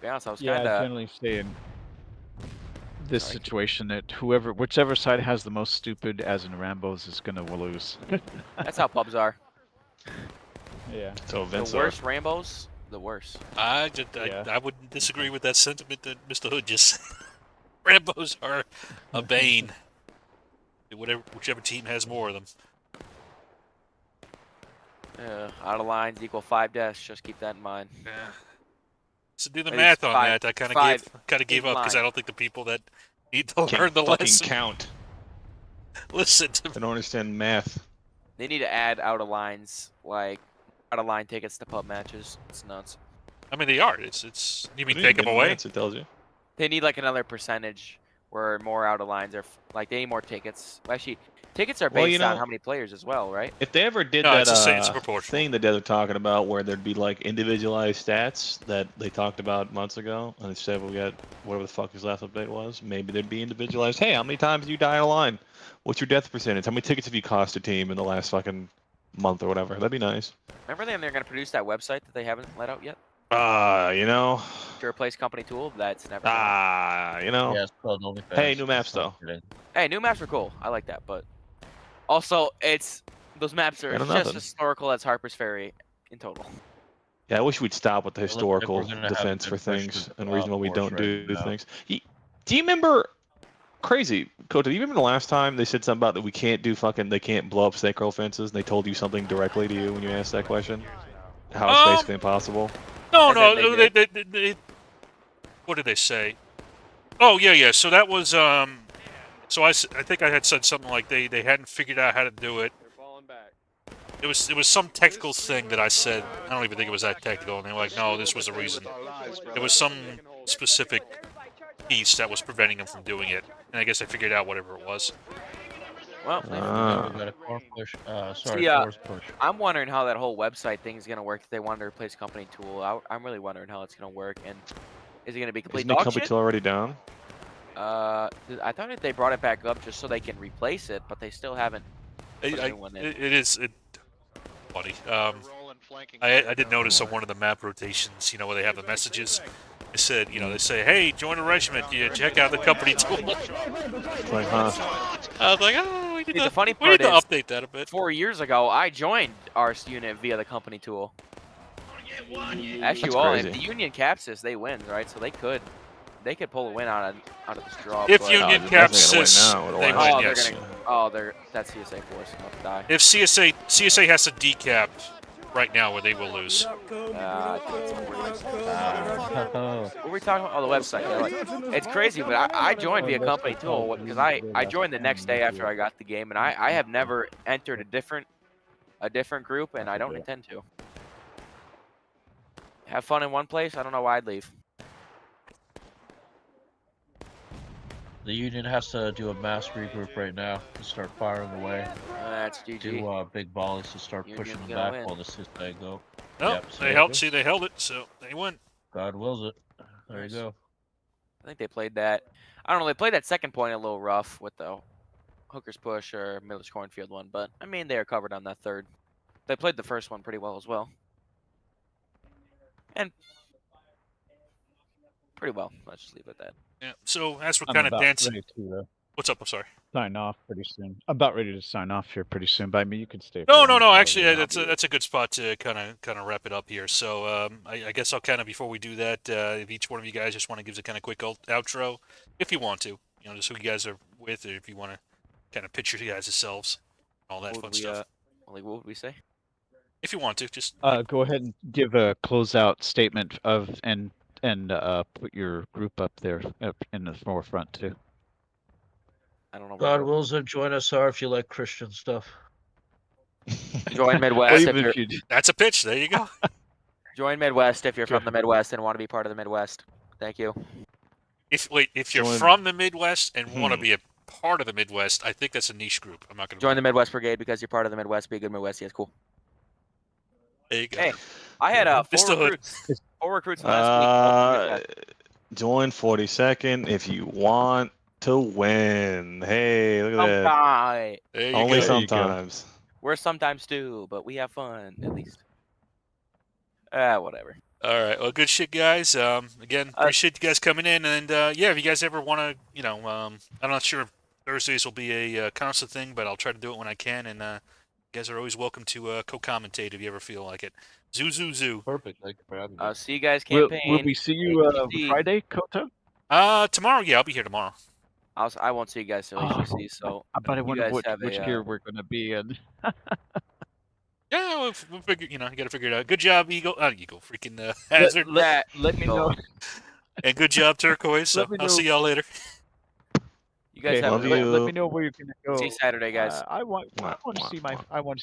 be honest, I was Yeah, kind I of. generally say in this situation that whichever side has the most stupid, as in Rambo's, is gonna lose. That's how pubs are. Yeah. So The Vince, worst Rambos, the worst. I wouldn't disagree with that sentiment that Mr. Hood just said. Rambos are a bane. Whichever team has more of them. Out of lines equal 5 deaths. Just keep that in mind. Yeah. So do the At math least on five- that. I kind five of gave in up because I line. don't think the people that need to can't learn the fucking lesson count. listen to I don't understand math. They need to add out of lines, like out of line tickets to pub matches. It's nuts. I mean, they are. It's. You mean What do take them get away? minutes, it tells you. They need like another percentage where more out of lines are like they need more tickets. Well, actually, tickets are based Well, you on know- how many players as well, right? If they ever did No, that it's a proportional. thing that they were talking about where there'd be like individualized stats that they talked about months ago, and instead we got whatever the fuck his last update was, maybe there'd be individualized. Hey, how many times do you die in a line? What's your death percentage? How many tickets have you cost a team in the last fucking month or whatever? That'd be nice. Remember they're going to produce that website that they haven't let out yet? You know. To replace company tool, that's never. You know. Yeah, it's called OnlyFans. Hey, new maps It's not though. kidding. Hey, new maps are cool. I like that, but also those maps are Better just nothing. historical as Harper's Ferry in total. Yeah, I wish we'd stop with the It looks like we're historical gonna have defense a for good push things to, and reason why we force don't do right now. things. Do you remember? Crazy, Kotow, do you remember the last time they said something about that we can't do they can't blow up snake roll fences, and they told you something directly to you when you asked that question? How it's basically impossible? No, And then no, they they what did they say? Oh, yeah. So that was, so I think I had said something like they hadn't figured out how to do it. It was some technical thing that I said. I don't even think it was that technical. And they were like, no, this was the reason. There was some specific piece that was preventing them from doing it. And I guess I figured out whatever it was. Well, We got a core push. Sorry, See, force push. I'm wondering how that whole website thing is going to work if they wanted to replace company tool. I'm really wondering how it's going to work. And is it going to be complete Isn't the dog company shit? tool already down? I thought that they brought it back up just so they can replace it, but they still haven't put a new one in. It is funny. I did notice on one of the map rotations, where they have the messages. They said, they say, hey, join a regiment. Yeah, check out the company tool. Like, huh? I was like, oh, we need See, the funny we need part to is, update that a bit. 4 years ago, I joined our unit via the company tool. Actually, That's well, if crazy. the Union caps this, they win, right? So they could pull a win out of this draw. If but, Union they're caps definitely this, gonna win now, they otherwise. win, yes. That's CSA force enough to die. If CSA has to decap right now, where they will lose. What were we talking about? Oh, the website. Yeah, like, it's crazy, but I joined via company tool because I joined the next day after I got the game, and I have never entered a different group, and I don't intend to. Have fun in one place. I don't know why I'd leave. The Union has to do a mass regroup right now to start firing away. That's GG. Do big volleys to start Union's pushing them gonna back win. while the CSA go. No, Yep, so they held. See, they held it, so they win. God wills it. There you go. I think they played that. I don't know. They played that second point a little rough with the Hooker's push or Miller's cornfield one, but I mean they are covered on that third. They played the first one pretty well as well, and pretty well. Let's just leave it at that. Yeah. So as we're I'm kind of about dancing, ready to what's up? I'm sorry. sign off pretty soon. I'm about ready to sign off here pretty soon, but I mean, you could stay. No. for a while, Actually, probably. that's a good spot to kind of wrap it up here. So I guess I'll kind of before we do that, if each one of you guys just want to give us a kind of quick outro, if you want to, just who you guys are with, or if you want to kind of picture you guys yourselves, all that fun stuff. Like what would we say? If you want to, just Go ahead and give a closeout statement of and put your group up there in the forefront too. I don't know. God wills it. Join SR if you like Christian stuff. Join Midwest. Well, if you that's a pitch. There you go. Join Midwest if you're from the Midwest and want to be part of the Midwest. Thank you. If you're Join- from the Midwest and want to be a part of the Midwest, I think that's a niche group. I'm not going to Join the Midwest Brigade because you're part of the Midwest. Be a good Midwest. Yes, cool. There you go. Hey, I had Mr. Hood. four recruits last week. Join 42nd if you want to win. Hey, look at that. Sometime. There you Only go. sometimes. We're sometimes too, but we have fun at least. Whatever. All right. Well, good shit, guys. Again, appreciate you guys coming in, and yeah, if you guys ever want to, you know, I'm not sure if Thursdays will be a constant thing, but I'll try to do it when I can, and you guys are always welcome to co-commentate if you ever feel like it. Zoo, zoo, zoo. Perfect. Thank you for having me. See you guys campaign. Will we see you Friday, Kotow? Tomorrow, yeah, I'll be here tomorrow. I won't see you guys till HGC, so But I wonder guys have which gear we're going to be in. Yeah, we'll figure. You know, you got to figure it out. Good job, Eagle. Eagle, freaking Hazard. Let me know. And good job, Turquoise. So I'll see y'all later. You guys have let me know where you're going to go. See you Saturday, guys. I want to see my